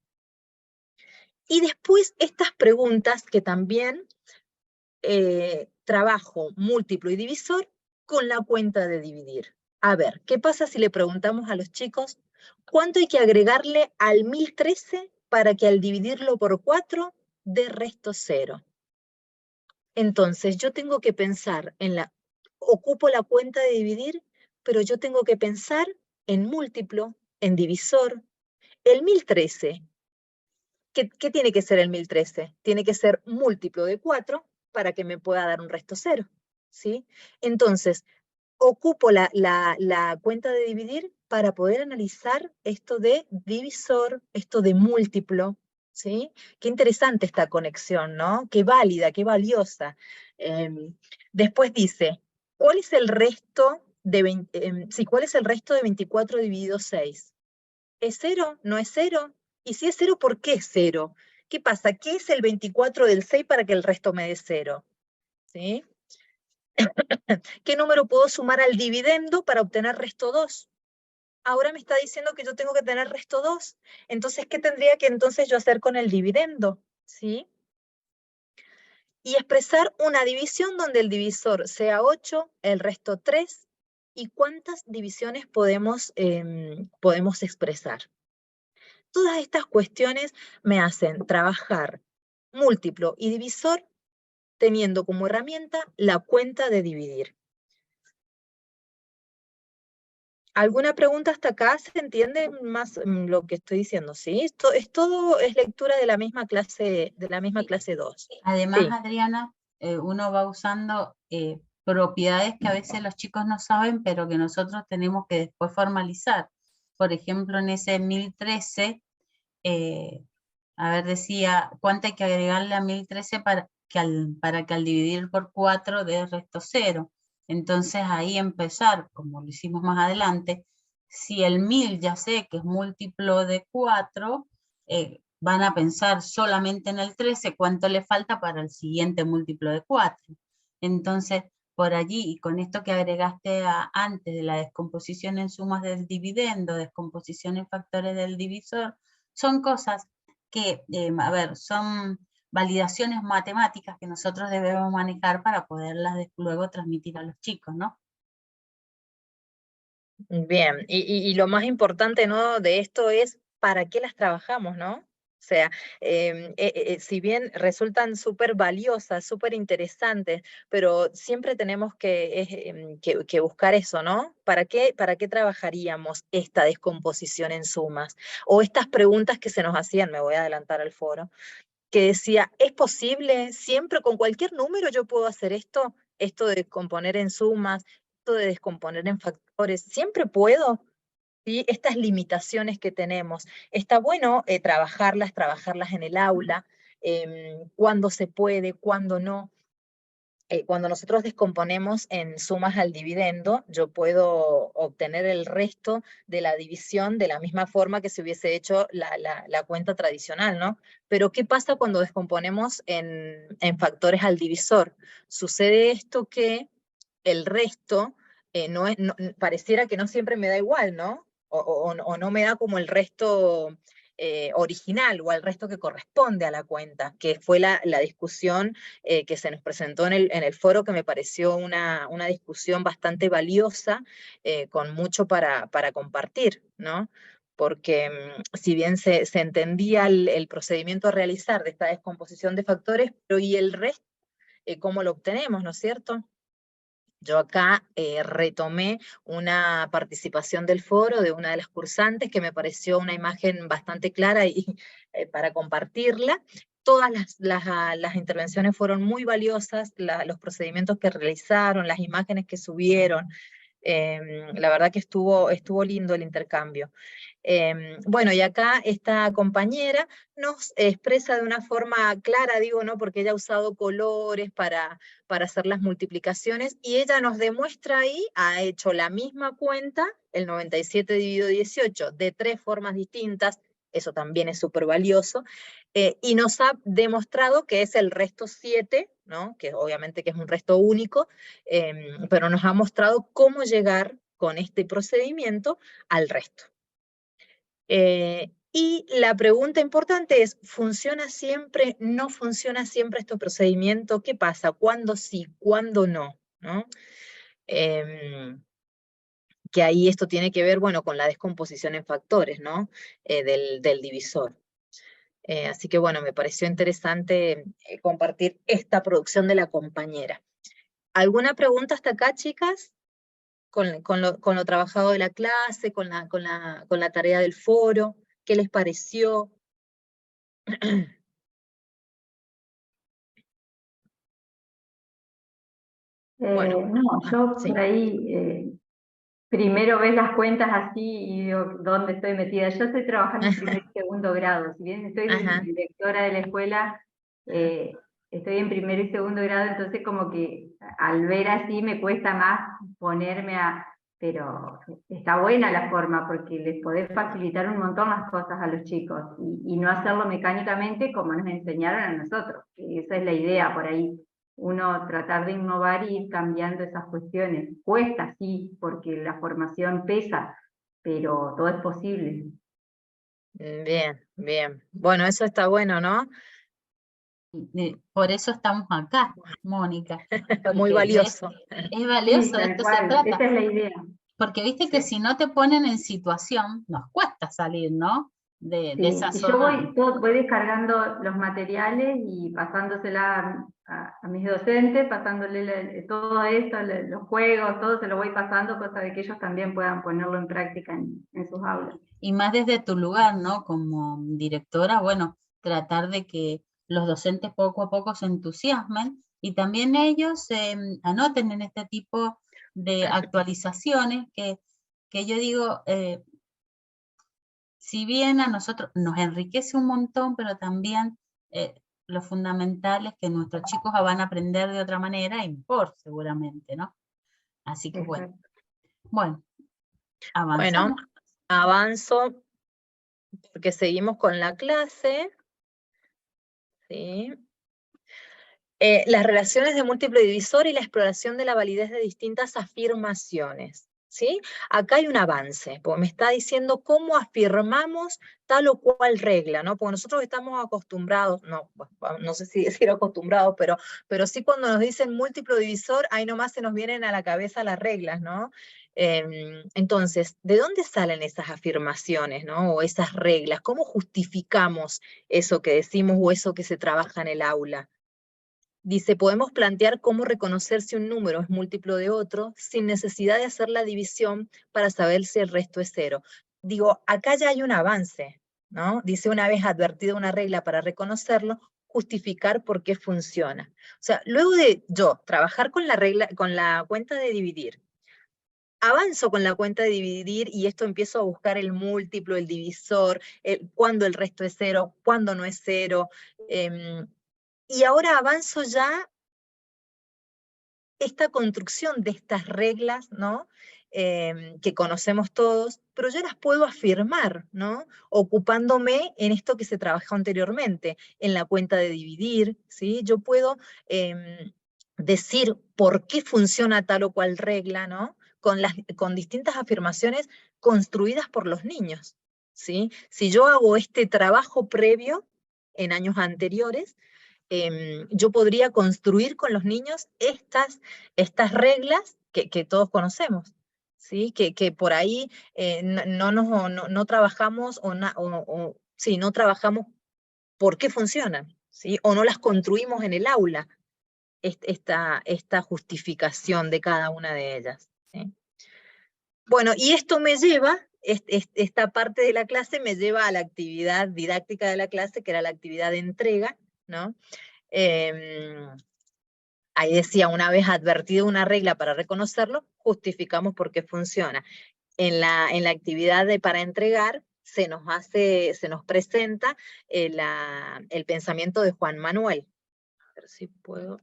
C: Y después estas preguntas que también trabajo múltiplo y divisor con la cuenta de dividir. A ver, ¿qué pasa si le preguntamos a los chicos cuánto hay que agregarle al 1013 para que al dividirlo por 4 dé resto 0? Entonces yo tengo que pensar ocupo la cuenta de dividir, pero yo tengo que pensar en múltiplo, en divisor. El 1013, ¿qué tiene que ser el 1013? Tiene que ser múltiplo de 4 para que me pueda dar un resto 0, ¿sí? Entonces, ocupo la cuenta de dividir para poder analizar esto de divisor, esto de múltiplo, ¿sí? Qué interesante esta conexión, ¿no? Qué válida, qué valiosa. Después dice, ¿cuál es el resto de ¿cuál es el resto de 24 dividido 6? ¿Es 0? ¿No es 0? Y si es 0, ¿por qué es 0? ¿Qué pasa? ¿Qué es el 24 del 6 para que el resto me dé 0? ¿Sí? ¿Qué número puedo sumar al dividendo para obtener resto 2? Ahora me está diciendo que yo tengo que tener resto 2. Entonces, ¿qué tendría que entonces yo hacer con el dividendo? ¿Sí? Y expresar una división donde el divisor sea 8, el resto 3, y cuántas divisiones podemos expresar. Todas estas cuestiones me hacen trabajar múltiplo y divisor teniendo como herramienta la cuenta de dividir. ¿Alguna pregunta hasta acá? ¿Se entiende más lo que estoy diciendo? ¿Sí? Esto es lectura de la misma clase 2.
A: Además,
C: Sí.
A: Adriana, uno va usando propiedades que a veces los chicos no saben, pero que nosotros tenemos que después formalizar. Por ejemplo, en ese 1013, decía, ¿cuánto hay que agregarle a 1013 para que al dividir por 4 dé resto 0? Entonces ahí empezar, como lo hicimos más adelante, si el 1000 ya sé que es múltiplo de 4, van a pensar solamente en el 13, cuánto le falta para el siguiente múltiplo de 4. Entonces, por allí, y con esto que agregaste antes de la descomposición en sumas del dividendo, descomposición en factores del divisor, son cosas que, a ver, son validaciones matemáticas que nosotros debemos manejar para poderlas luego transmitir a los chicos, ¿no?
C: Bien, y lo más importante, ¿no?, de esto es para qué las trabajamos, ¿no? O sea, si bien resultan súper valiosas, súper interesantes, pero siempre tenemos que buscar eso, ¿no? ¿Para qué trabajaríamos esta descomposición en sumas? O estas preguntas que se nos hacían, me voy a adelantar al foro, que decía, ¿es posible? ¿Siempre con cualquier número yo puedo hacer esto? Esto de descomponer en sumas, esto de descomponer en factores, ¿siempre puedo? ¿Sí? Estas limitaciones que tenemos. Está bueno trabajarlas en el aula, cuándo se puede, cuándo no. Cuando nosotros descomponemos en sumas al dividendo, yo puedo obtener el resto de la división de la misma forma que se hubiese hecho la cuenta tradicional, ¿no? Pero ¿qué pasa cuando descomponemos en factores al divisor? Sucede esto que el resto pareciera que no siempre me da igual, ¿no? O no me da como el resto original o al resto que corresponde a la cuenta, que fue la discusión que se nos presentó en el foro, que me pareció una discusión bastante valiosa, con mucho para compartir, ¿no? Porque si bien se entendía el procedimiento a realizar de esta descomposición de factores, pero ¿y el resto? ¿Cómo lo obtenemos, no es cierto? Yo acá retomé una participación del foro de una de las cursantes que me pareció una imagen bastante clara y para compartirla. Todas las intervenciones fueron muy valiosas, los procedimientos que realizaron, las imágenes que subieron. La verdad que estuvo lindo el intercambio. Bueno, y acá esta compañera nos expresa de una forma clara, digo, ¿no? Porque ella ha usado colores para hacer las multiplicaciones, y ella nos demuestra ahí, ha hecho la misma cuenta, el 97 dividido 18, de 3 formas distintas, eso también es súper valioso, y nos ha demostrado que es el resto 7, ¿no? Que obviamente que es un resto único, pero nos ha mostrado cómo llegar con este procedimiento al resto. Y la pregunta importante es, ¿funciona siempre? ¿No funciona siempre este procedimiento? ¿Qué pasa? ¿Cuándo sí? ¿Cuándo no? ¿No? Que ahí esto tiene que ver, bueno, con la descomposición en factores, ¿no? Del divisor. Así que bueno, me pareció interesante compartir esta producción de la compañera. ¿Alguna pregunta hasta acá, chicas? Con lo trabajado de la clase, con la tarea del foro, ¿qué les pareció? Bueno,
F: No, yo
C: sí.
F: por ahí primero ves las cuentas así y digo, ¿dónde estoy metida? Yo estoy trabajando en primer y segundo grado, si bien estoy
C: Ajá.
F: directora de la escuela, estoy en primero y segundo grado, entonces como que al ver así me cuesta más ponerme a... Pero está buena la forma porque les podés facilitar un montón las cosas a los chicos y no hacerlo mecánicamente como nos enseñaron a nosotros, que esa es la idea por ahí. Uno tratar de innovar y ir cambiando esas cuestiones. Cuesta, sí, porque la formación pesa, pero todo es posible.
C: Bien, bien. Bueno, eso está bueno, ¿no?
A: Por eso estamos acá, Mónica.
C: Muy
A: Porque,
C: valioso.
A: es valioso,
F: Sí,
A: de
F: tal
A: esto se
F: cual,
A: trata.
F: esa es la idea.
A: Porque viste que si no te ponen en situación, nos cuesta salir, ¿no? De esa
F: Sí, y yo
A: zona.
F: voy descargando los materiales y pasándosela a mis docentes, pasándole todo esto, los juegos, todo se lo voy pasando, cosa de que ellos también puedan ponerlo en práctica en sus aulas.
A: Y más desde tu lugar, ¿no? Como directora, bueno, tratar de que los docentes poco a poco se entusiasmen y también ellos anoten en este tipo de actualizaciones que yo digo, si bien a nosotros nos enriquece un montón, pero también lo fundamental es que nuestros chicos van a aprender de otra manera y mejor, seguramente, ¿no? Así que bueno,
F: Exacto.
A: avanzamos.
C: Bueno, avanzo porque seguimos con la clase. ¿Sí? Las relaciones de múltiplo divisor y la exploración de la validez de distintas afirmaciones. ¿sí? Acá hay un avance, porque me está diciendo cómo afirmamos tal o cual regla, ¿no? Porque nosotros estamos acostumbrados, no sé si decir acostumbrados, pero sí cuando nos dicen múltiplo divisor, ahí nomás se nos vienen a la cabeza las reglas, ¿no? Entonces, ¿de dónde salen esas afirmaciones, ¿no? O esas reglas? ¿Cómo justificamos eso que decimos o eso que se trabaja en el aula? Dice, podemos plantear cómo reconocer si un número es múltiplo de otro sin necesidad de hacer la división para saber si el resto es cero. Digo, acá ya hay un avance, ¿no? Dice, una vez advertida una regla para reconocerlo, justificar por qué funciona. O sea, luego de yo trabajar con la regla, con la cuenta de dividir, avanzo con la cuenta de dividir y esto empiezo a buscar el múltiplo, el divisor, cuándo el resto es cero, cuándo no es cero, y ahora avanzo ya esta construcción de estas reglas, ¿no? Que conocemos todos, pero yo las puedo afirmar, ¿no? Ocupándome en esto que se trabajó anteriormente, en la cuenta de dividir, ¿sí? Yo puedo decir por qué funciona tal o cual regla, ¿no? Con distintas afirmaciones construidas por los niños, ¿sí? Si yo hago este trabajo previo en años anteriores, yo podría construir con los niños estas reglas que todos conocemos, ¿sí? Que por ahí no trabajamos sí, no trabajamos por qué funcionan, ¿sí? O no las construimos en el aula, esta justificación de cada una de ellas, ¿sí? Bueno, y esto me lleva, esta parte de la clase me lleva a la actividad didáctica de la clase, que era la actividad de entrega, ¿no? Ahí decía, una vez advertido una regla para reconocerlo, justificamos por qué funciona. En la actividad para entregar, se nos presenta el pensamiento de Juan Manuel. A ver si puedo.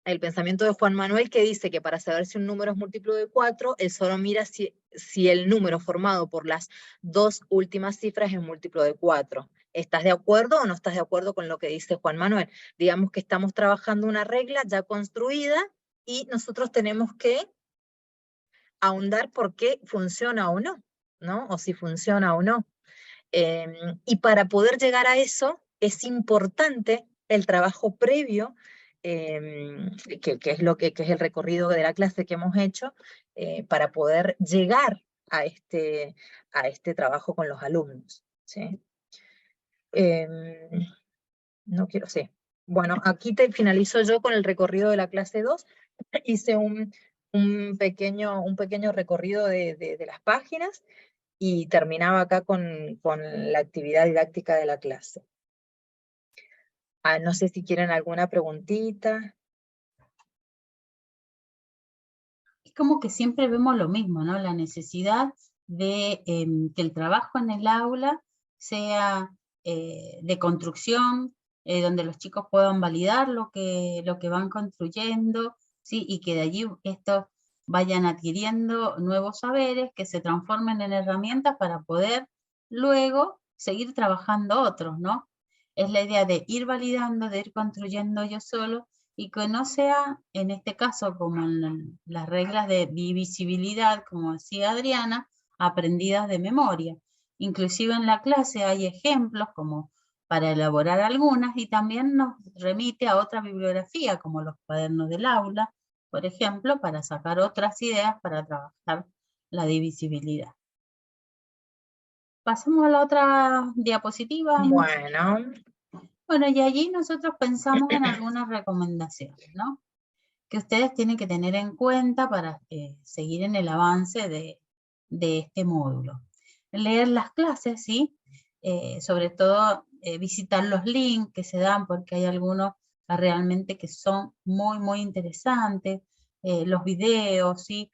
C: El pensamiento de Juan Manuel, que dice que para saber si un número es múltiplo de 4, él solo mira si el número formado por las dos últimas cifras es múltiplo de 4. ¿Estás de acuerdo o no estás de acuerdo con lo que dice Juan Manuel? Digamos que estamos trabajando una regla ya construida y nosotros tenemos que ahondar por qué funciona o no, ¿no? O si funciona o no. Y para poder llegar a eso es importante el trabajo previo, que es el recorrido de la clase que hemos hecho, para poder llegar a este trabajo con los alumnos, ¿sí? No quiero, sí. Bueno, aquí finalizo yo con el recorrido de la clase 2. Hice un pequeño recorrido de las páginas, y terminaba acá con la actividad didáctica de la clase. No sé si quieren alguna preguntita.
A: Es como que siempre vemos lo mismo, ¿no? La necesidad de que el trabajo en el aula sea de construcción, donde los chicos puedan validar lo que van construyendo, ¿sí? Y que de allí estos vayan adquiriendo nuevos saberes que se transformen en herramientas para poder luego seguir trabajando otros, ¿no? Es la idea de ir validando, de ir construyendo yo solo, y que no sea, en este caso, como en las reglas de divisibilidad, como decía Adriana, aprendidas de memoria. Inclusive en la clase hay ejemplos como para elaborar algunas, y también nos remite a otra bibliografía, como los cuadernos del aula, por ejemplo, para sacar otras ideas para trabajar la divisibilidad. Pasemos a la otra diapositiva. Bueno, y allí nosotros pensamos en algunas recomendaciones, ¿no? Que ustedes tienen que tener en cuenta para seguir en el avance de este módulo. Leer las clases, ¿sí? Sobre todo visitar los links que se dan, porque hay algunos realmente que son muy, muy interesantes. Los videos, ¿sí?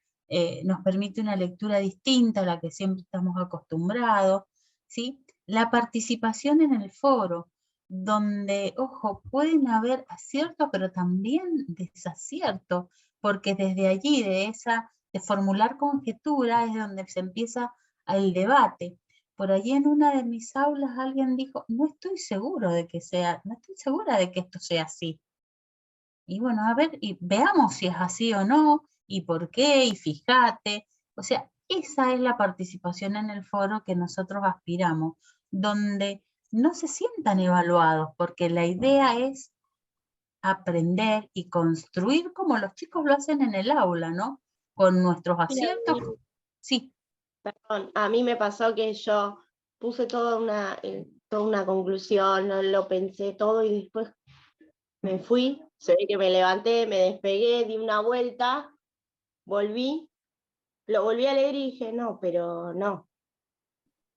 A: Nos permite una lectura distinta a la que siempre estamos acostumbrados, ¿sí? La participación en el foro, donde, ojo, pueden haber aciertos, pero también desaciertos, porque desde allí, de formular conjeturas, es donde se empieza el debate. Por allí en una de mis aulas alguien dijo, no estoy segura de que esto sea así. Y bueno, a ver, y veamos si es así o no, ¿y por qué? Y fíjate. O sea, esa es la participación en el foro que nosotros aspiramos, donde no se sientan evaluados, porque la idea es aprender y construir como los chicos lo hacen en el aula, ¿no? Con nuestros
D: Mira,
A: aciertos. Sí.
D: perdón, a mí me pasó que yo puse toda una conclusión, lo pensé todo y después me fui, se ve que me levanté, me despegué, di una vuelta, volví, lo volví a leer y dije, no, pero no.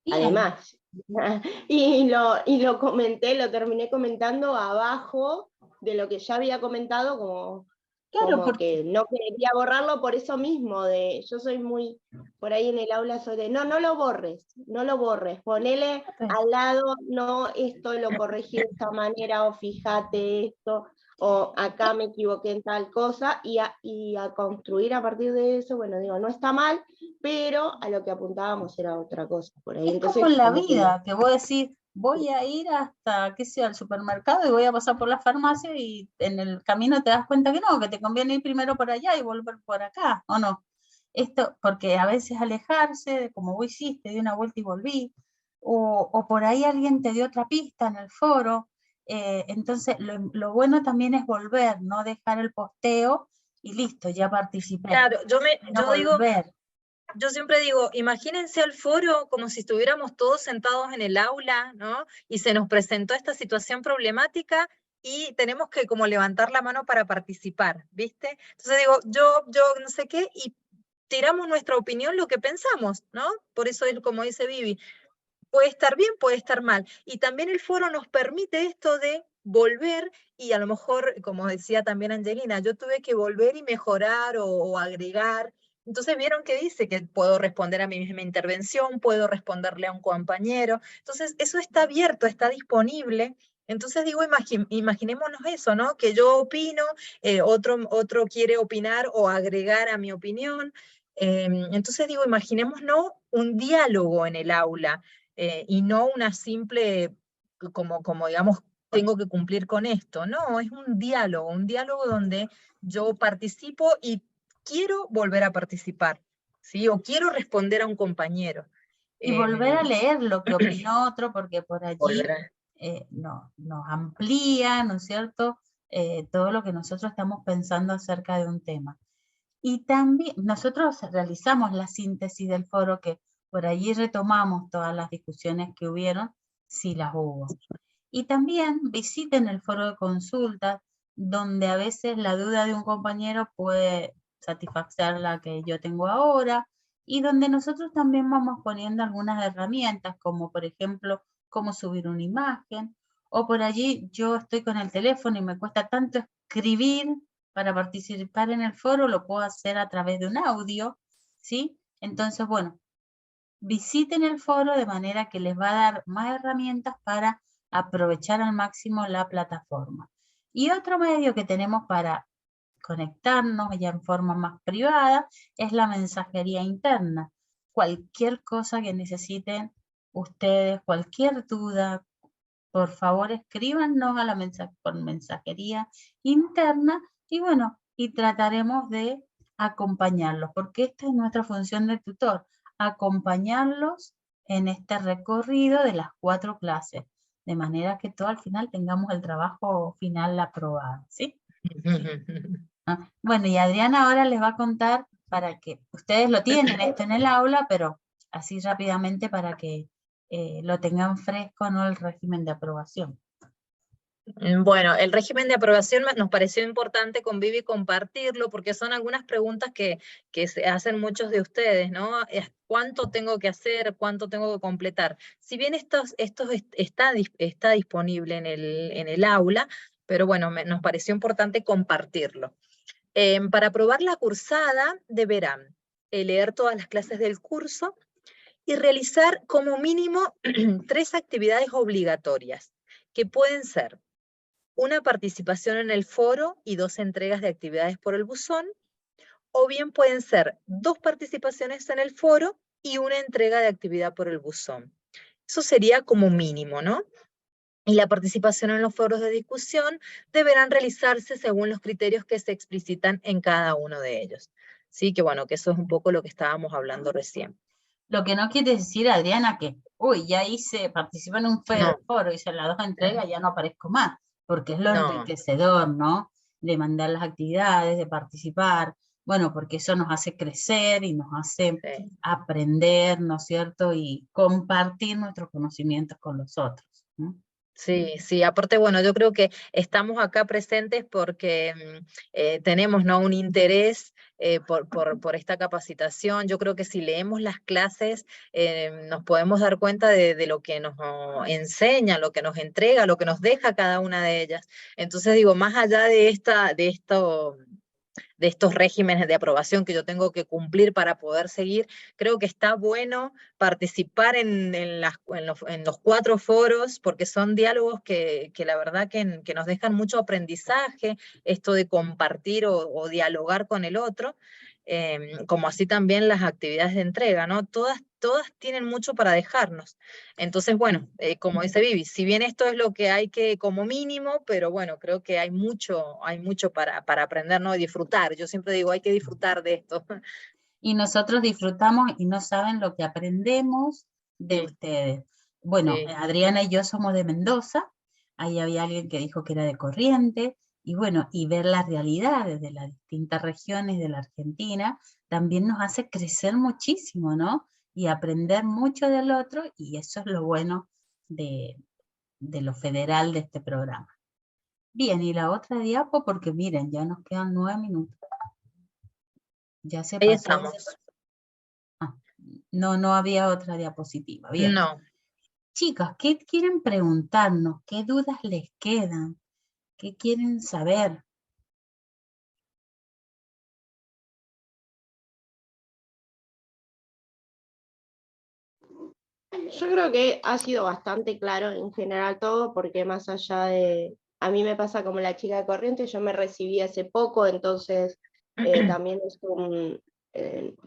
A: Bien.
D: Además, y lo comenté, lo terminé comentando abajo de lo que ya había comentado,
A: Claro,
D: como que no quería borrarlo por eso mismo, yo soy muy, por ahí en el aula soy de, no lo borres, ponele al lado, no, esto lo corregí de esta manera, o fíjate esto, o acá me equivoqué en tal cosa, y a construir a partir de eso, bueno, digo, no está mal, pero a lo que apuntábamos era otra cosa, por ahí.
A: es
D: Entonces,
A: como en la
D: como que
A: vida, que vos decís, voy a ir hasta, qué sé, al supermercado y voy a pasar por la farmacia y en el camino te das cuenta que no, que te conviene ir primero por allá y volver por acá, ¿o no? Esto, porque a veces alejarse, como vos hiciste, di una vuelta y volví, o por ahí alguien te dio otra pista en el foro, entonces lo bueno también es volver, no dejar el posteo y listo, ya participé.
C: Claro,
A: No volver.
C: Yo siempre digo, imagínense al foro como si estuviéramos todos sentados en el aula, ¿no? Y se nos presentó esta situación problemática y tenemos que como levantar la mano para participar, ¿viste? Entonces digo, yo no sé qué, y tiramos nuestra opinión, lo que pensamos, ¿no? Por eso es como dice Vivi, puede estar bien, puede estar mal. Y también el foro nos permite esto de volver, y a lo mejor, como decía también Angelina, yo tuve que volver y mejorar o agregar. Entonces vieron que dice que puedo responder a mi misma intervención, puedo responderle a un compañero. Entonces eso está abierto, está disponible. Entonces digo, imaginémonos eso, ¿no? Que yo opino, otro quiere opinar o agregar a mi opinión. Entonces digo, imaginémonos un diálogo en el aula, y no una simple, como digamos, tengo que cumplir con esto. No, es un diálogo donde yo participo y quiero volver a participar, ¿sí? O quiero responder a un compañero.
A: Y volver a leer lo que opinó otro, porque por allí nos amplía, ¿no es cierto?, todo lo que nosotros estamos pensando acerca de un tema. Y también nosotros realizamos la síntesis del foro, que por allí retomamos todas las discusiones que hubieron, si las hubo. Y también visiten el foro de consultas, donde a veces la duda de un compañero puede satisfacer la que yo tengo ahora, y donde nosotros también vamos poniendo algunas herramientas, como por ejemplo, cómo subir una imagen, o por allí yo estoy con el teléfono y me cuesta tanto escribir para participar en el foro, lo puedo hacer a través de un audio, ¿sí? Entonces, bueno, visiten el foro de manera que les va a dar más herramientas para aprovechar al máximo la plataforma. Y otro medio que tenemos para conectarnos ya en forma más privada es la mensajería interna. Cualquier cosa que necesiten ustedes, cualquier duda, por favor escríbanos a la por mensajería interna, y bueno, y trataremos de acompañarlos, porque esta es nuestra función de tutor, acompañarlos en este recorrido de las 4 clases, de manera que todo al final tengamos el trabajo final aprobado, ¿sí? Bueno, y Adriana ahora les va a contar, para que ustedes lo tienen esto en el aula, pero así rápidamente para que lo tengan fresco, ¿no?, el régimen de aprobación.
C: Bueno, el régimen de aprobación nos pareció importante con Vivi compartirlo, porque son algunas preguntas que se hacen muchos de ustedes, ¿no? ¿Cuánto tengo que hacer? ¿Cuánto tengo que completar? Si bien esto está disponible en el aula, pero bueno, nos pareció importante compartirlo. Para aprobar la cursada deberán leer todas las clases del curso y realizar como mínimo 3 actividades obligatorias, que pueden ser una participación en el foro y 2 entregas de actividades por el buzón, o bien pueden ser 2 participaciones en el foro y 1 entrega de actividad por el buzón. Eso sería como mínimo, ¿no? Y la participación en los foros de discusión deberán realizarse según los criterios que se explicitan en cada uno de ellos. ¿sí? Que bueno, que eso es un poco lo que estábamos hablando recién.
A: Lo que no quiere decir, Adriana, que, uy, ya participé en un
C: No,
A: foro, hice las 2 entregas, ya no aparezco más, porque es lo
C: no.
A: enriquecedor, ¿no? De mandar las actividades, de participar, bueno, porque eso nos hace crecer y nos hace
C: Sí.
A: aprender, ¿no es cierto? Y compartir nuestros conocimientos con los otros, ¿no?
C: Sí, sí, aparte, bueno, yo creo que estamos acá presentes porque tenemos, ¿no?, un interés por esta capacitación. Yo creo que si leemos las clases nos podemos dar cuenta de lo que nos enseña, lo que nos entrega, lo que nos deja cada una de ellas. Entonces digo, más allá de estos regímenes de aprobación que yo tengo que cumplir para poder seguir, creo que está bueno participar en los 4 foros, porque son diálogos que la verdad que nos dejan mucho aprendizaje, esto de compartir o dialogar con el otro, como así también las actividades de entrega, ¿no? Todas tienen mucho para dejarnos. Entonces, bueno, como dice Vivi, si bien esto es lo que hay que como mínimo, pero bueno, creo que hay mucho para aprender, ¿no? Y disfrutar. Yo siempre digo, hay que disfrutar de esto.
A: Y nosotros disfrutamos y no saben lo que aprendemos de
C: Sí.
A: ustedes. Bueno,
C: Sí.
A: Adriana y yo somos de Mendoza, ahí había alguien que dijo que era de Corrientes, y bueno, y ver las realidades de las distintas regiones de la Argentina también nos hace crecer muchísimo, ¿no? Y aprender mucho del otro, y eso es lo bueno de lo federal de este programa. Bien, y la otra diapo, porque miren, ya nos quedan 9 minutos. Ya se
C: Ahí
A: pasó.
C: estamos.
A: No había otra diapositiva. Bien.
C: No.
A: Chicas, ¿qué quieren preguntarnos? ¿Qué dudas les quedan? ¿Qué quieren saber?
D: Yo creo que ha sido bastante claro en general todo, porque más allá de, a mí me pasa como la chica de Corrientes, yo me recibí hace poco, entonces también es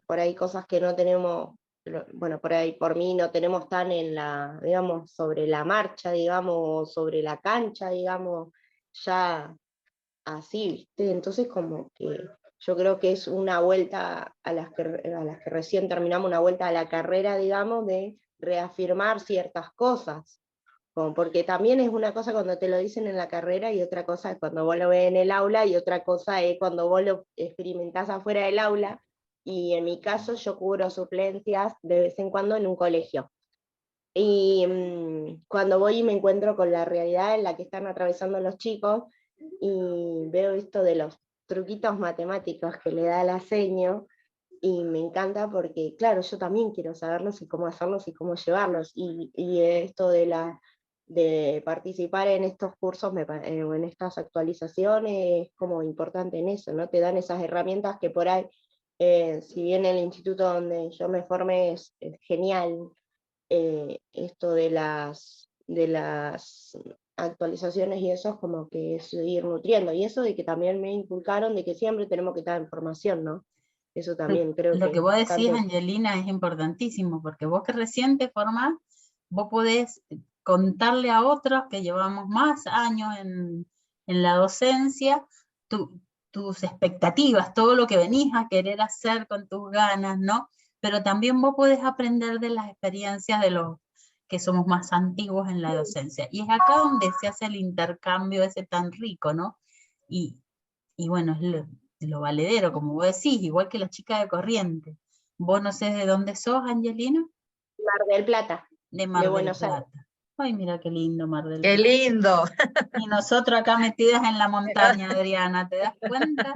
D: por ahí cosas que no tenemos, bueno, por ahí por mí no tenemos tan en la, digamos, sobre la marcha, digamos, sobre la cancha, digamos, ya así, ¿viste? Entonces como que yo creo que es una vuelta a las que recién terminamos, una vuelta a la carrera, digamos, de reafirmar ciertas cosas, como porque también es una cosa cuando te lo dicen en la carrera y otra cosa es cuando vos lo ves en el aula y otra cosa es cuando vos lo experimentás afuera del aula, y en mi caso yo cubro suplencias de vez en cuando en un colegio. Y cuando voy y me encuentro con la realidad en la que están atravesando los chicos y veo esto de los truquitos matemáticos que le da la seño, y me encanta porque, claro, yo también quiero saberlos y cómo hacerlos y cómo llevarlos, y esto de participar en estos cursos o en estas actualizaciones es como importante en eso, ¿no? Te dan esas herramientas que por ahí, si bien el instituto donde yo me formé es genial, esto de las actualizaciones y eso es como que es ir nutriendo, y eso de que también me inculcaron de que siempre tenemos que estar en formación, ¿no? Eso también creo
A: Lo
D: que
A: que
D: es
A: vos decís,
D: bastante.
A: Angelina, es importantísimo, porque vos que recién te formás, vos podés contarle a otros que llevamos más años en la docencia, tus expectativas, todo lo que venís a querer hacer con tus ganas, ¿no? Pero también vos podés aprender de las experiencias de los que somos más antiguos en la docencia. Y es acá donde se hace el intercambio ese tan rico, ¿no? Y bueno, es lo valedero, como vos decís, igual que la chica de Corrientes. Vos no sé de dónde sos, Angelina.
D: Mar del Plata,
A: De Mar
D: de
A: del
D: Buenos Aires.
A: Plata. Ay, mira qué lindo Mar del
C: ¡Qué
A: Plata.
C: lindo!
A: Y nosotros acá metidas en la montaña, Adriana, ¿te das cuenta?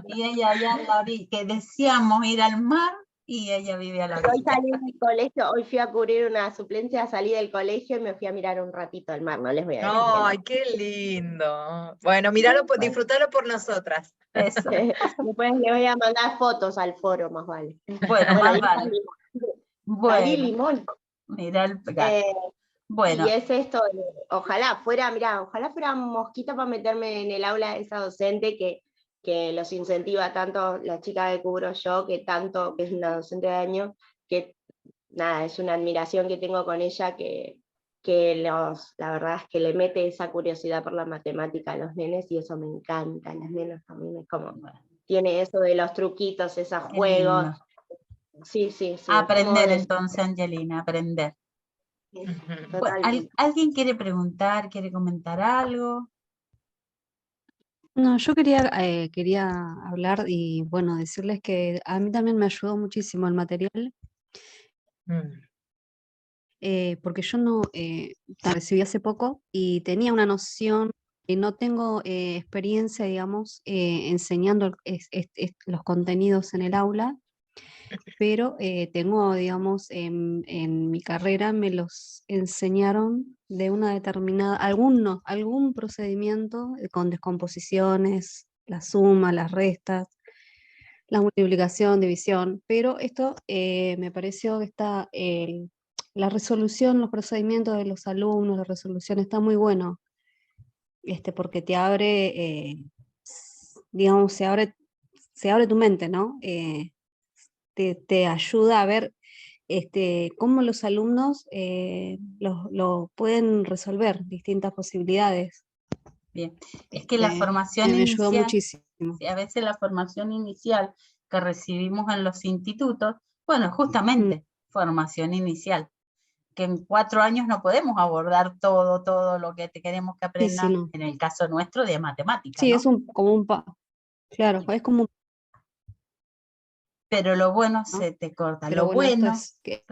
A: Y ella allá en la orilla, que decíamos ir al mar, y ella vive a la
D: Hoy
A: orilla.
D: salí del colegio, hoy fui a cubrir una suplencia, salí del colegio y me fui a mirar un ratito al mar, no les voy a decir que no.
C: ¡Ay, qué lindo! Bueno, míralo, disfrutalo por nosotras.
A: Eso.
D: Después le voy a mandar fotos al foro, más vale.
A: Bueno, más
D: y
A: vale.
D: salí
A: Bueno,
D: limón.
A: mira el gato.
D: Y
A: Bueno,
D: es esto, ojalá fuera mosquita para meterme en el aula de esa docente que los incentiva tanto, la chica que cubro yo, que es una docente de año, que nada, es una admiración que tengo con ella, la verdad es que le mete esa curiosidad por la matemática a los nenes, y eso me encanta, a las nenas también es como, tiene eso de los truquitos, esos
A: Qué
D: juegos.
A: lindo.
D: Sí, sí, sí.
A: Aprender
D: como
A: entonces, Angelina, aprender. Bueno,
D: totalmente.
A: ¿alguien quiere preguntar, quiere comentar algo?
B: No, yo quería hablar y bueno, decirles que a mí también me ayudó muchísimo el material,
C: Mm.
B: porque yo no la recibí hace poco y tenía una noción, y no tengo experiencia, digamos, enseñando los contenidos en el aula, pero tengo, digamos, en mi carrera me los enseñaron de una determinada, algún procedimiento con descomposiciones, la suma, las restas, la multiplicación, división, pero esto me pareció que la resolución, los procedimientos de los alumnos, la resolución está muy bueno, porque te abre, digamos, se abre tu mente, ¿no? Te ayuda a ver cómo los alumnos lo pueden resolver, distintas posibilidades.
A: Bien, es que la formación
B: Me ayudó
A: inicial,
B: muchísimo.
A: sí, a veces la formación inicial que recibimos en los institutos, bueno, justamente formación inicial, que en 4 años no podemos abordar todo lo que queremos que
B: Sí,
A: aprendan,
B: no.
A: en el caso nuestro de matemática,
B: Sí,
A: ¿no?
B: es claro, es como,
A: Pero lo bueno
B: ¿no?
A: se te corta,
B: Pero bueno, esto es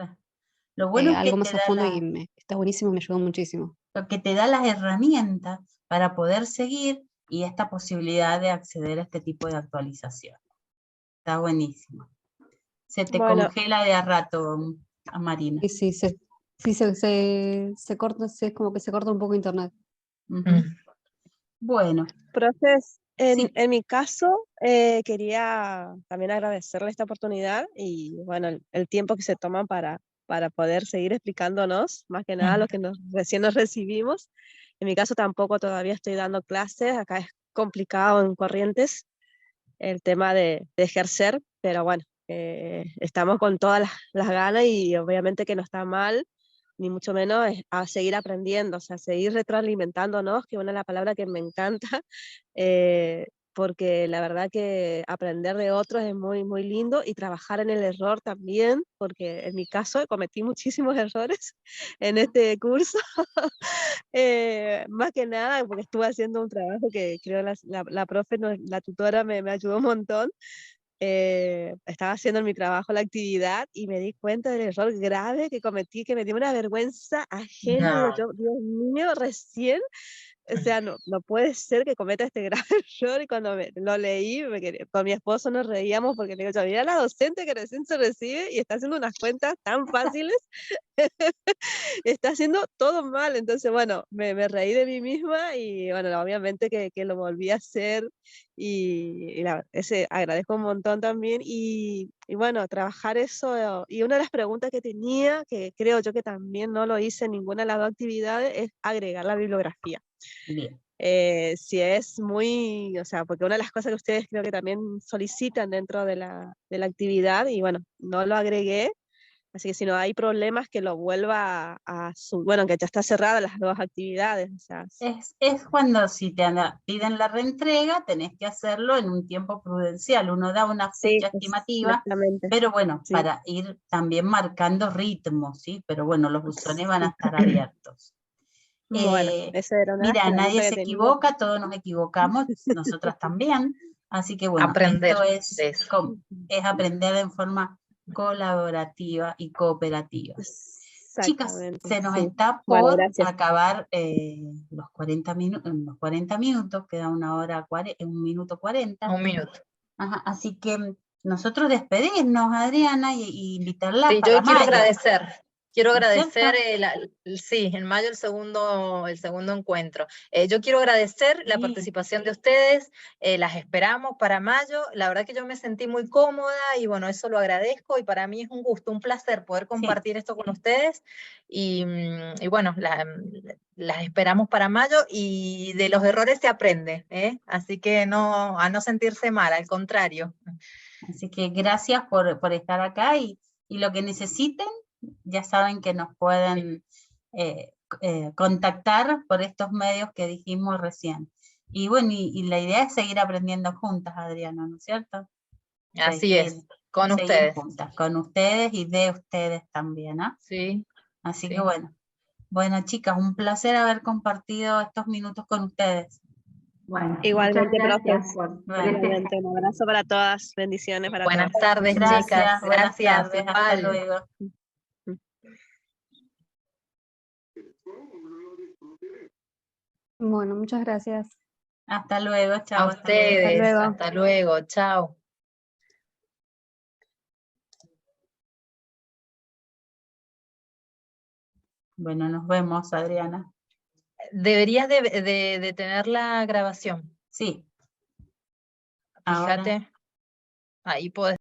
A: lo bueno es que
B: algo más
A: te
B: a
A: da
B: fondo y está buenísimo, me ayudó muchísimo.
A: lo que te da las herramientas para poder seguir y esta posibilidad de acceder a este tipo de actualización. Está buenísimo. Se te
E: Bueno,
A: congela de a rato, a Marina.
B: Y sí, se corta, es como que se corta un poco internet.
A: Ujú. Bueno,
E: profes,
A: sí,
E: en mi caso, quería también agradecerle esta oportunidad y bueno, el tiempo que se toman para poder seguir explicándonos, más que nada lo que recién nos recibimos. En mi caso tampoco todavía estoy dando clases, acá es complicado en Corrientes el tema de ejercer, pero bueno, estamos con todas las ganas y obviamente que no está mal, ni mucho menos es a seguir aprendiendo, o sea, seguir retroalimentándonos, que es una de las palabras que me encanta, porque la verdad que aprender de otros es muy, muy lindo y trabajar en el error también, porque en mi caso cometí muchísimos errores en este curso, más que nada porque estuve haciendo un trabajo que creo la profe, la tutora me ayudó un montón. Estaba haciendo en mi trabajo la actividad y me di cuenta del error grave que cometí, que me dio una vergüenza ajena. Digo
C: No.
E: yo, Dios mío, recién, o sea, no puede ser que cometa este grave error. Y cuando lo leí, con mi esposo nos reíamos porque le digo yo, mira la docente que recién se recibe y está haciendo unas cuentas tan fáciles, está haciendo todo mal. Entonces, bueno, me reí de mí misma y bueno, obviamente que lo volví a hacer y ese agradezco un montón también y bueno, trabajar eso y una de las preguntas que tenía, que creo yo que también no lo hice en ninguna de las dos actividades, es agregar la bibliografía.
A: bien.
E: Si es muy, o sea, porque una de las cosas que ustedes creo que también solicitan dentro de la actividad y bueno, no lo agregué. Así que si no hay problemas, que lo vuelva bueno, que ya está cerrada las dos actividades. O sea,
A: Es cuando si te piden la reentrega, tenés que hacerlo en un tiempo prudencial. Uno da una
E: sí,
A: fecha estimativa,
E: exactamente.
A: pero bueno,
E: Sí.
A: para ir también marcando ritmo, ¿sí? Pero bueno, los buzones van a estar abiertos.
E: Bueno, esa era una de las
A: Mira, nadie
E: preguntas que
A: se
E: tenía.
A: equivoca, todos nos equivocamos, nosotras también. Así que bueno,
C: Aprender
A: esto
C: de eso.
A: es aprender en forma colaborativa y cooperativa. Chicas,
E: Exactamente,
A: se nos
E: sí.
A: está
E: Bueno,
A: por
E: gracias.
A: acabar los 40 minutos, queda 1 minuto 40.
C: Un minuto.
A: Ajá, así que nosotros despedirnos, Adriana, y invitarla
C: Sí,
A: para
C: yo quiero
A: mayo,
C: agradecer. Quiero
A: ¿no es cierto?
C: agradecer, sí, en mayo el segundo encuentro. Yo quiero agradecer la
A: Sí.
C: participación de ustedes, las esperamos para mayo. La verdad que yo me sentí muy cómoda y bueno, eso lo agradezco y para mí es un gusto, un placer poder compartir esto con ustedes y bueno, las esperamos para mayo y de los errores se aprende, ¿eh? Así que a no sentirse mal, al contrario.
A: Así que gracias por estar acá y lo que necesiten, ya saben que nos pueden contactar por estos medios que dijimos recién. Y bueno, y la idea es seguir aprendiendo juntas, Adriana, ¿no es cierto?
C: Así es, con
A: seguir
C: ustedes.
A: juntas, con ustedes y de ustedes también, ¿ah?
C: Sí,
A: Así
C: sí.
A: que bueno. Bueno, chicas, un placer haber compartido estos minutos con ustedes.
F: Bueno,
E: Igualmente,
F: muchas gracias
E: profes.
F: por
A: Bueno.
F: este
E: Igualmente, un abrazo para todas, bendiciones para
C: Buenas
E: todas.
C: tardes,
A: Gracias,
C: chicas.
A: buenas
C: Gracias,
A: tardes, hasta
C: igual.
A: luego.
B: Bueno, muchas gracias.
A: Hasta luego,
C: A
A: chao. Hasta luego.
C: ustedes,
E: luego.
C: hasta luego, chao.
A: Bueno, nos vemos, Adriana.
C: Deberías de tener la grabación.
A: Sí. Ahora.
C: Fíjate, ahí podés